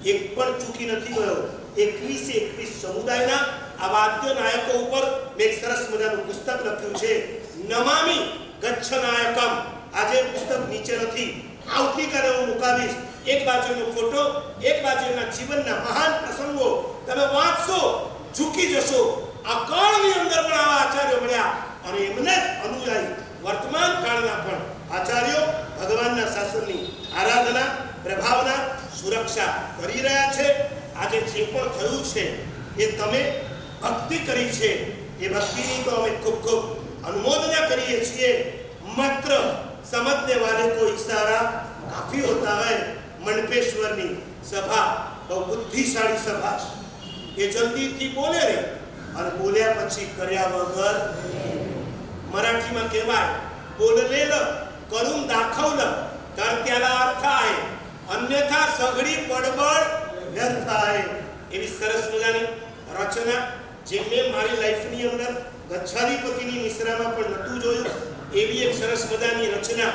એક પણ ચૂકી નથી ગયો. 21 સમુદાયના આ વાદ્ય નાયકો ઉપર મેં એક સરસ મજાનું પુસ્તક લખ્યું છે, નમામિ ગચ્છ નાયકમ. આજે પુસ્તક નીચે નથી, આવતીકાલે હું મુકાવીશ. એક બાજુનો ફોટો, એક બાજુના જીવનના મહાન પ્રસંગો તમે વાંચશો, ઝૂકી જશો. આ કાળની અંદર પણ આવા આચાર્યો મળ્યા અને એમને જ અનુયાયી વર્તમાન કાળના પણ આચાર્યો ભગવાનના શાસનની આરાધના, પ્રભાવના, સુરક્ષા કરી રહ્યા છે. આજે જે પણ થયું છે એ તમે ભક્તિ કરી છે, એ ભક્તિની તો અમે ખૂબ ખૂબ અનુમોદના કરીએ છીએ. માત્ર સમજને વાલે કો ઈશારા કાફી હોતા હૈ. મંડપેશ્વરની સભા બહુ બુદ્ધિશાળી સભા છે. એ જલ્દીથી બોલે રે અને બોલ્યા પછી કર્યા વગર. મરાઠીમાં કહેવાય બોલલેલ કरून दाखवलं तर त्याला अर्थ आहे, अन्यथा सगळी बडबड व्यर्थ आहे. એવી સરસ મજાની રચના જે મેં મારી લાઈફની અંદર ગચ્છાધિપતિની મિશ્રામાં પણ નહોતું જોયું, એવી એક સરસ મજાની રચના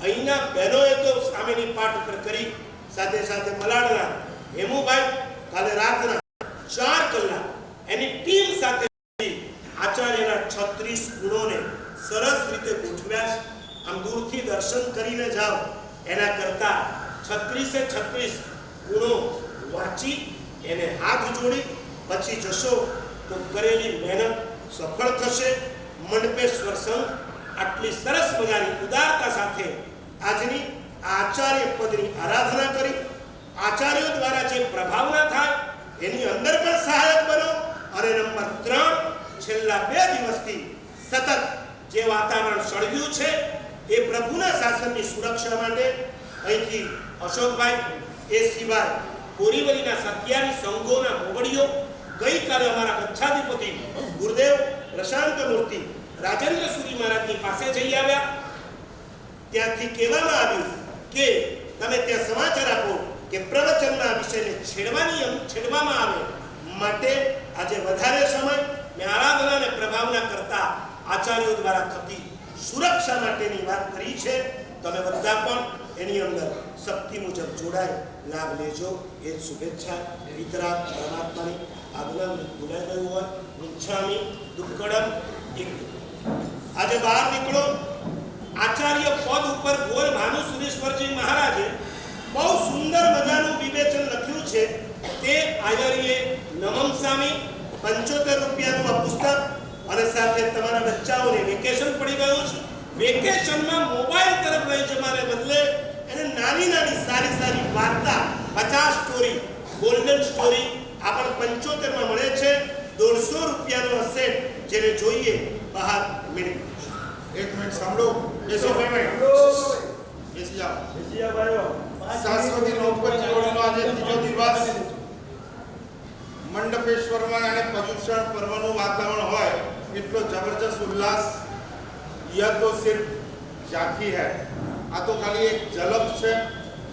અહીંના બહેનોએ તો સામેની પાઠ ઉપર કરી. સાથે સાથે મલાડના હેમુભાઈ કાલે રાતના 4 કલાક એની ટીમ સાથે આચાર્યના 36 ગુણોને સરસ રીતે ગોઠવ્યા છે. આમ દૂરથી દર્શન કરીને જાઓ એના કરતા 36 ગુણો વાંચી એને હાથ જોડી પછી જશો તો કરેલી મહેનત સફળ થશે. મંડપેશ્વર સંઘ આટલી સરસ મજાની ઉદારતા સાથે આજની આચાર્ય પદની આરાધના કરી આચાર્યો દ્વારા જે પ્રભાવના થાય એની અંદર પણ સહાયક બનો. અને નંબર 3, છેલ્લા 2 દિવસથી સતત જે વાતાવરણ સળગ્યું છે એ પ્રભુના શાસનની સુરક્ષા માટે અહીંથી અશોકભાઈ, એ સિવાય બોરીવલીના 27 સંઘોના મોવડીઓ ગઈકાલે અમારા ગચ્છાધિપતિ ગુરુદેવ પ્રશાંત મૂર્તિ રાજેન્દ્ર સુરી મહારાજની પાસે જઈ આવ્યા. ત્યાંથી કહેવામાં આવ્યું કે તમે ત્યાં સમાચાર આપો કે પ્રવચનના વિષયને છેડવામાં આવે માટે આજે વધારે સમય મેં આરાધના અને પ્રભાવના કરતા આચાર્યો દ્વારા થતી સુરક્ષા માટેની વાત કરી છે. તમે બધા પણ એની અંદર શક્તિ મુજબ જોડાય લાભ લેજો એ શુભેચ્છા. પિતરા પરમાત્માની આજ્ઞા ભૂલાઈ ગયું હોય મિચ્છામી દુક્કડમ. આજે બહાર નીકળો. આચાર્ય પદ ઉપર ગોળ ભાનુ સુરેશ્વરજી મહારાજે બહુ સુંદર મજાનું વિવેચન લખ્યું છે. તે આચાર્યએ નમમ સામી 75 રૂપિયાનું આ પુસ્તક અને સાથે તમારા બચ્ચાઓને વેકેશન પડી ગયું છે. વેકેશનમાં મોબાઈલ તરફ લઈ જવાને બદલે એને નાની નાની સારી સારી વાર્તા 50 સ્ટોરી ગોલ્ડન સ્ટોરી આ પણ 75 માં મળે છે. 150 રૂપિયાનો સેટ જેને જોઈએ બહાર મેળવી. એક મિનિટ સાંભળો. બેસો ભાઈ, બેસી જાઓ. શાશ્વતી નૌપચી ઓળીનો આજે ત્રીજો દિવસ. મંડપેશ્વરમાં અને પર્યુષણ પર્વનું વાતાવરણ હોય એટલો જબરજસ્ત ઉલ્લાસ यह तो सिर्फ झांकी है. આ તો ખાલી એક ઝલક છે.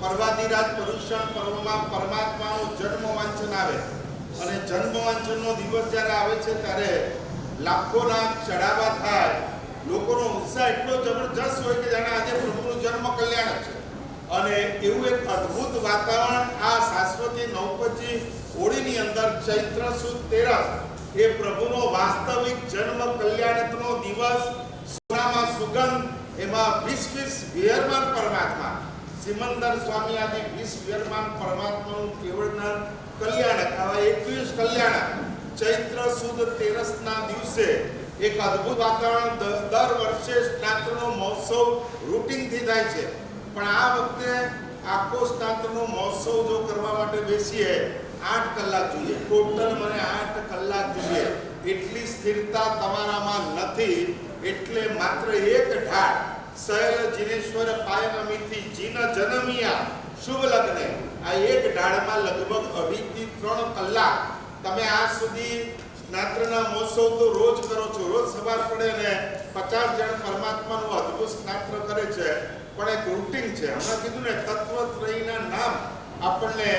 પર્વાધિરાજ પર્યુષણ પર્વમાં પરમાત્માનો જન્મ વાંચન આવે અને જન્મ વાંચનનો દિવસ જ્યારે આવે છે ત્યારે લાખોના ચડાવા થાય. લોકોનો ઉત્સાહ એટલો જબરજસ્ત હોય કે જાણે આજે પ્રભુનું જન્મ કલ્યાણ છે. અને એવું એક અદ્ભુત વાતાવરણ આ શાશ્વતી નૌપચી હોળીની અંદર ચૈત્ર સુદ 13 એ પ્રભુનો વાસ્તવિક જન્મ કલ્યાણકનો દિવસ. સોનામાં સુગંધ એમાં 20 વિહરમાન પરમાત્મા સિમંદર સ્વામી આદિ 20 વિહરમાન પરમાત્માનું કેવળના કલ્યાણક આવા 21 કલ્યાણક ચૈત્ર સુદ 13 ના દિવસે એક અદ્ભુત વાતાવરણ. દર વર્ષે સ્નાત્રનો મહોત્સવ રૂટીનથી થાય છે પણ આ વખતે આખો સ્નાત્રનો મહોત્સવ જો કરવા માટે બેસીએ 8 કલાક જોઈએ. ટોટલ મને 8 કલાક જોઈએ. એટલી સ્થિરતા તમારામાં નથી. એટલે માત્ર એક ઢાળ સહેલ જીનેશ્વર પાયનમીથી જીન જનમિયા શુભ લગ્ને આ એક ઢાળમાં લગભગ 2.5 થી 3 કલાક તમે આજ સુધી સ્નાત્રના મહોત્સવ તો રોજ કરો છો. રોજ સવાર પડે ને 50 જણ પરમાત્માનું અદ્ભુત સ્નાત્ર કરે છે પણ એક રૂટીન છે. હમણાં કીધું ને તત્વત્રયીના નામ આપણને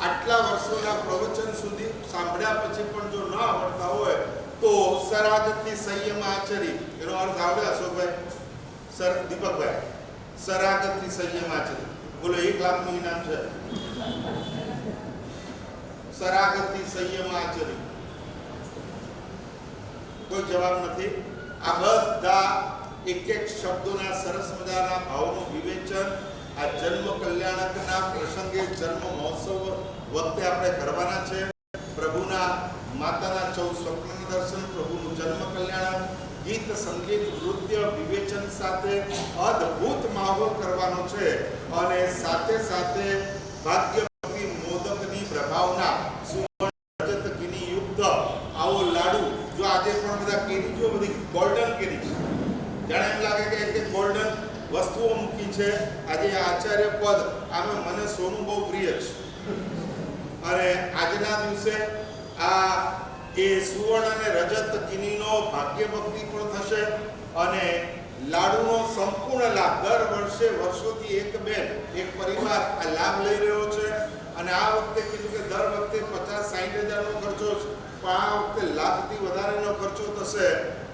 આટલા વર્ષોના પ્રવચન સુધી સાંભળ્યા પછી પણ જો ન આવડતા હોય તો સરાગતી સંયમ આચરી એનો અર્થ આવડે અશોકભાઈ? સર દીપકભાઈ, સરાગતી સંયમ આચરી બોલો. 1 લાખનું ઇનામ છે. સરાગતી સંયમ આચરી. કોઈ જવાબ નથી. આ બધા એક એક શબ્દોના સરસ મજાના ભાવનું વિવેચન આ જન્મ કલ્યાણકના પ્રસંગે જન્મ મહોત્સવ વખતે આપણે કરવાના છે. પ્રભુના માતાના 14 સ્વપ્નના દર્શન, પ્રભુનું જન્મ કલ્યાણ, ગીત સંગીત નૃત્ય વિવેચન સાથે અદ્ભુત માહોલ કરવાનો છે. અને સાથે સાથે ભાગ્યવતી મોદકની પ્રભાવના સુવર્ણ રજત ઘીની યુક્ત આવો લાડુ. જો આજે પણ બધા કેરી જો બધી ગોલ્ડન કેરી છે. જાણે એમ લાગે કે એક ગોલ્ડન વસ્તુઓ મૂકી છે. આજે આચાર્ય પદ આમે મને સોનું બહુ પ્રિય છે અને આજના દિવસે આ એ સુવર્ણ અને રજત કિનીનો ભાગ્ય ભક્તિ પણ થશે અને લાડુનો સંપૂર્ણ લાભ દર વર્ષે વર્ષોથી એક પરિવાર આ લાભ લઈ રહ્યો છે. અને આ વખતે કીધું કે દર વખતે 50-60 હજારનો ખર્ચો છે પણ આ વખતે લાખથી વધારેનો ખર્ચો થશે.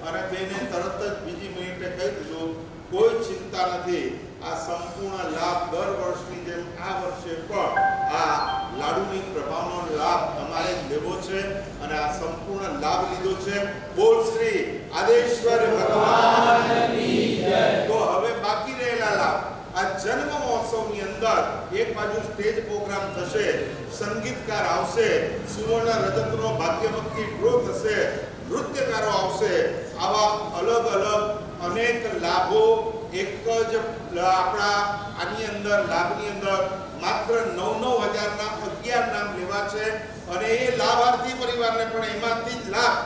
અને બેને તરત જ બીજી મિનિટે કહી દીધું કોઈ ચિંતા નથી. આ સંપૂર્ણ લાભ દર વર્ષની જેમ આ વર્ષે પણ આ લાડુની પ્રભાવનો લાભ અમારે લેવો છે અને આ સંપૂર્ણ લાભ લીધો છે. બોલ શ્રી આદેશ્વર ભગવાનની જય. તો હવે બાકી રહેલા લાભ આ જન્મ મહોત્સવની અંદર એક બાજુ સ્ટેજ પ્રોગ્રામ થશે, સંગીતકાર આવશે, સુવર્ણ રજતનો ભાગ્યભક્તિ ડ્રો થશે, નૃત્યકારો આવશે. આવા અલગ અલગ અનેક લાભો એક જ આપણા આની અંદર લાભની અંદર માત્ર 9,9,000ના 11 નામ લેવા છે અને એ લાભાર્થી પરિવારને પણ એમાંથી જ લાભ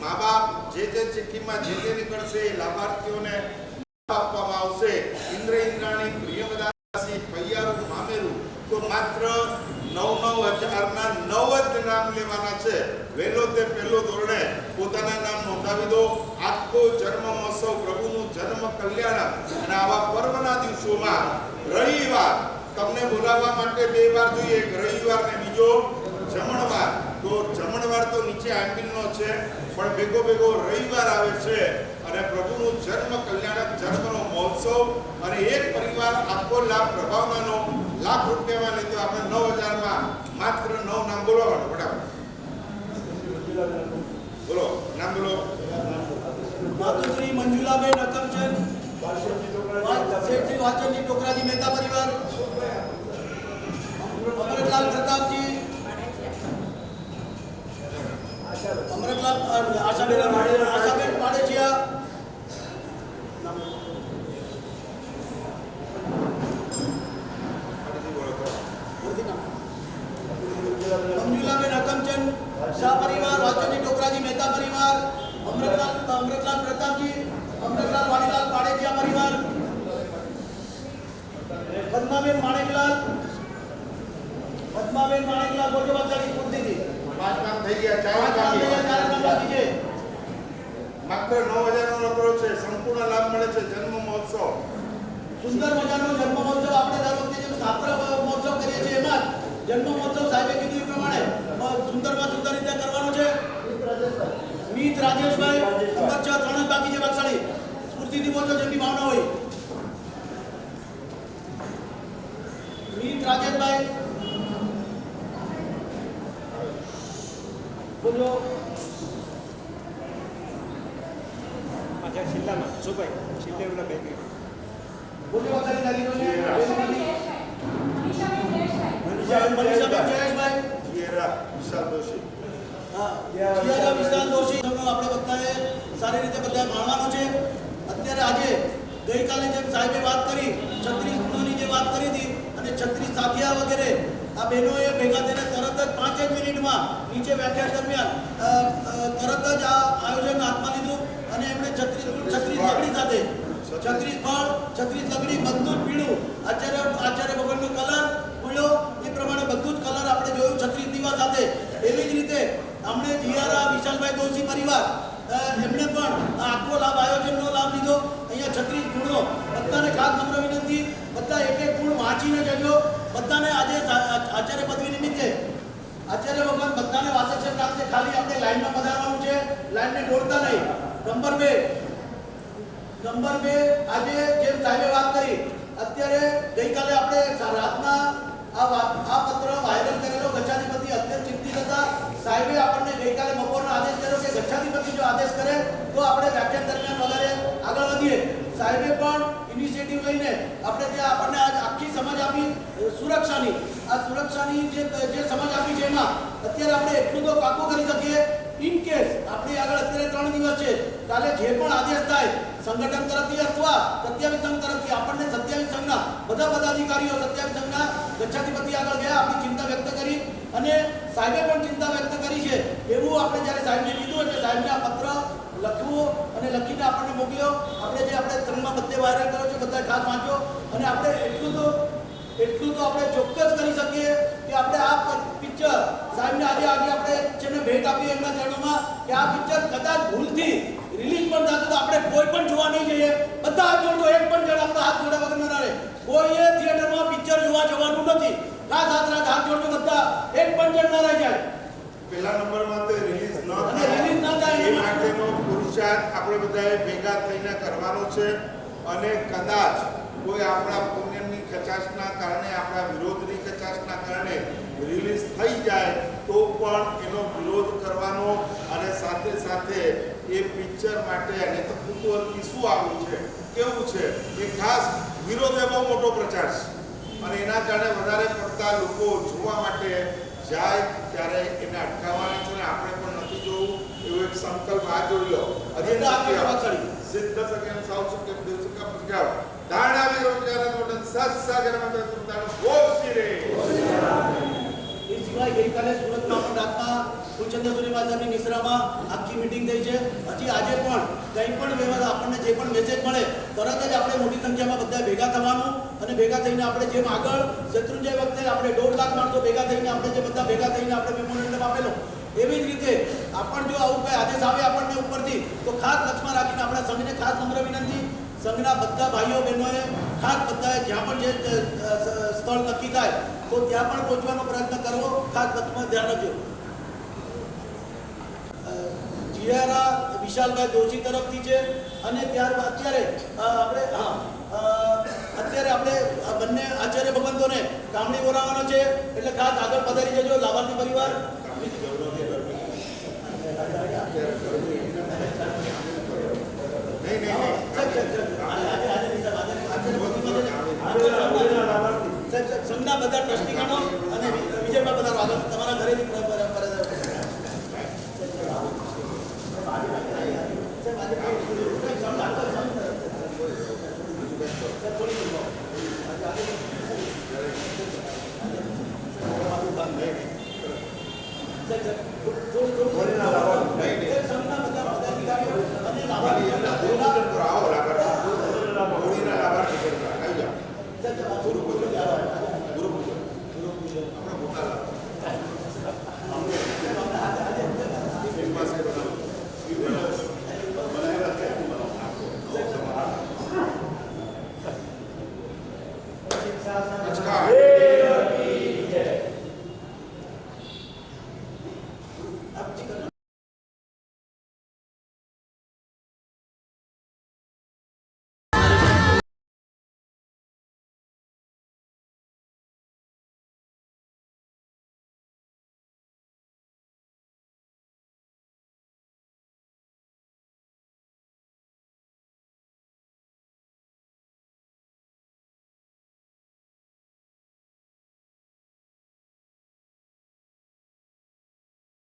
મા બાપ જે ચિઠ્ઠીમાં જે નીકળશે એ લાભાર્થીઓને આપવામાં આવશે. ઇન્દ્ર ઇન્દ્રાણી પ્રિયવદાસી પૈયારું મામેરું તો માત્ર 9,9,000ના 9 જ નામ લેવાના છે. વહેલો તે પહેલો ધોરણે પોતાના નામ નોંધાવી દો. આખો જન્મ મહોત્સવ પ્રભુનું જન્મ કલ્યાણ અને આવા પર્વના દિવસોમાં રવિવાર તમને બોલાવવા માટે 2 વાર જોઈએ, એક રવિવાર ને બીજો જમણવાર. તો જમણવાર તો નીચે આંબિલનો છે પણ ભેગો રવિવાર આવે છે અને પ્રભુનું જન્મ કલ્યાણક જન્મનો મહોત્સવ અને એક પરિવાર આખો લાભ પ્રભાવનાનો લાખ રૂપિયામાં લેતો આપણે 9,000માં માત્ર 9 નામ બોલવાનું. ફટાફટ બોલો, નામ બોલો. માતુશ્રી મંજુલાબેન અકમચંદ, શેઠજી વાચનજી ટોકરાજી મહેતા પરિવાર, અમૃતલાલ પ્રતાપજી, અમૃતલાલ આશાબેન પાડેચિયા, મંજુલાબેન અકમચંદ શાહ પરિવાર, વાચનજી ટોકરાજી મહેતા પરિવાર, અમૃતલાલ પ્રતાપજી, અમૃતલાલ વાણીલાલ પાડેચિયા પરિવાર, પદ્માબેન માણેકલાલ બોજો વાચાની પૂર્તિથી 5 નામ થઈ ગયા, 4 નામ બાકી છે. માત્ર 9,000નો નકરો છે. સંપૂર્ણ લાભ મળે છે. જન્મ મહોત્સવ સુંદર મજાનો જન્મ મહોત્સવ આપણે દર વખતે જેમ છાત્ર મહોત્સવ કરીએ છીએ એમાં જ જન્મ મહોત્સવ સાહેબે કીધું એ પ્રમાણે સુંદરમાં સુંદર રીતે કરવાનો છે. મીત રાજેશભાઈ નંબર 6 3 જ બાકી છે વાત્સળી. સ્ફૂર્તિથી બોલજો જેમની ભાવના હોય. મીત રાજેશભાઈ બોલો. પાછા છેલ્લામાં શું ભાઈ છેલ્લે ઓલા બે બોલો વાત્સળી લાગી મનીષાબેન જયેશભાઈ, જીરા વિશાલ દોશી. જીયારા વિશાલ દોશી આપણે બધાએ સારી રીતે બધાએ માણવાનો છે. અત્યારે આજે ગઈકાલે જેમ સાહેબે વાત કરી 36 ગુણોની જે વાત કરી હતી અને 36 સાથિયા વગેરે આ બહેનોએ ભેગા થઈને તરત જ 5 જ મિનિટમાં નીચે વ્યાખ્યાન દરમિયાન તરત જ આ આયોજન હાથમાં લીધું અને એમણે 36 ગુણ 36 લગડી સાથે 36 ફળ 36 લગડી બધું જ પીળું આચાર્ય ભગવાનનો કલર પીળો એ પ્રમાણે બધું જ કલર આપણે જોયું 36 દીવા સાથે. એવી જ રીતે અમને જીયારા વિશાલભાઈ દોશી પરિવાર એમણે પણ આખો લાભ આયોજનનો લાભ લીધો. અહીંયા 36 ગુણો બધાને ખાસ નમ્ર વિનંતી, બધા એક ગુણ વાંચીને જજો. બધાને આજે આચાર્ય પદવી નિમિત્તે આચાર્ય ભગવાન બધાને વાસક્ષેપ રાખશે. ખાલી આપણે લાઈનમાં પધારવાનું છે, લાઈનને દોડતા નહીં. નંબર 2 આજે જેમ સાહેબે વાત કરી અત્યારે ગઈકાલે આપણે રાતના આ પત્ર વાયરલ કરેલો ગચ્છાધિપતિ અત્યંત ચિંતિત હતા. સાહેબે આપણને ગઈકાલે બપોરનો આદેશ કર્યો કે ગચ્છાધિપતિ જો આદેશ કરે તો આપણે વ્યાખ્યાન દરમિયાન વગેરે આગળ વધીએ. સાહેબે પણ ઇનિશિયેટિવ લઈને આપણે જે આપણને આજ આખી સમજ આપી સુરક્ષાની, આ સુરક્ષાની જે સમજ આપી છે એમાં અત્યારે આપણે એટલું તો પાકું કરી શકીએ. ઇન કેસ આપણે આગળ અત્યારે 3 દિવસ છે, કાલે જે પણ આદેશ થાય સંગઠન તરફથી અથવા 27 સંઘ તરફથી આપણને 27 સંઘના બધા પદાધિકારીઓ 27 સંઘના ગચ્છાધિપતિ આગળ ગયા, આપણી ચિંતા વ્યક્ત કરી અને સાહેબે પણ ચિંતા વ્યક્ત કરી છે. એવું આપણે જ્યારે સાહેબને કીધું એટલે સાહેબને આ પત્ર લખવું અને લખીને આપણને મોકલ્યો. આપણે જે આપણે સંઘમાં બધે વાયરલ કર્યો છે બધા ખાસ વાંચો અને આપણે એટલું તો આપણે ચોક્કસ કરી શકીએ કે આપણે આ પિક્ચર સાહેબને આજે આપણે છે ને ભેટ આપી એમના ચરણોમાં કે આ પિક્ચર કદાચ ભૂલથી રિલીઝ પણ થતું તો આપણે કોઈ પણ જોવા નહીં જઈએ. બધા હાથ જોડો, એક પણ જણ આપણો હાથ જોડ્યા વગર ન રહે. કોઈએ થિયેટરમાં પિક્ચર જોવા જવાનું નથી. હાથ જોડજો બધા, એક પણ જણ ન રહી જાય. પહેલા નંબરમાં તો રિલીઝ ન અને રિલીઝ ન થાય એ માટેનો પુરુષાર્થ આપણે બધાએ ભેગા થઈને કરવાનો છે અને કદાચ કોઈ આપણા પુણ્યની કચાશના કારણે, આપણા વિરોધની કચાશના કારણે રિલીઝ થઈ જાય તો પણ એનો વિરોધ કરવાનો અને સાથે સાથે એ પિક્ચર માટે અને તો કુતૂહલથી શું આવ્યું છે કેવું છે એ ખાસ વિરોધે બહુ મોટો પ્રચાર છે અને એના કારણે વધારે પડતા લોકો જોવા માટે જાય ત્યારે એને અટકાવવાના છે અને આપણે પણ નથી જોવું એવો એક સંકલ્પ આ જોઈ લો સિદ્ધ સકેમ સાવ સકેમ દેવ સકેમ પ્રજાવ દાણાવી રોજગાર મોટન સત્સાગરમાં તમને ગોપસી રે એ સિવાય ગઈકાલે સુરતમાં પણ રાતના ફૂલચંદ્રસુરી મહારાજની નિશ્રામાં આખી મીટિંગ થઈ છે. હજી આજે પણ કંઈ પણ વ્યવહાર આપણને જે પણ મેસેજ મળે તરત જ આપણે મોટી સંખ્યામાં બધા ભેગા થવાનું અને ભેગા થઈને આપણે જેમ આગળ શત્રુંજય વખતે આપણે 1.5 લાખ માણસો ભેગા થઈને આપણે જે બધા ભેગા થઈને આપણે મેમોરેન્ડમ આપેલો એવી જ રીતે આપણ જો આવું કંઈ આદેશ આવે આપણને ઉપરથી તો ખાસ લક્ષમાં રાખીને આપણા સંઘને ખાસ નમ્ર વિનંતી સંઘના બધા ભાઈઓ બહેનોએ ખાસ બધાએ જ્યાં પણ જે સ્થળ નક્કી થાય તો ત્યાં પણ પહોંચવાનો પ્રયત્ન કરવો ખાસ લક્ષમાં ધ્યાન રાખજો. જીઆરા વિશાલભાઈ દોશી તરફથી છે અને ત્યારબાદ અત્યારે આપણે બંને આચાર્ય ભગવંતોને કામણી ઓરાવવાનો છે એટલે ખાસ આગળ પધારી જજો લાભાર્થી પરિવાર. સંઘના બધા ટ્રસ્ટીગણો અને વિજયભાઈ બધા આગળ તમારા ઘરેથી થોડી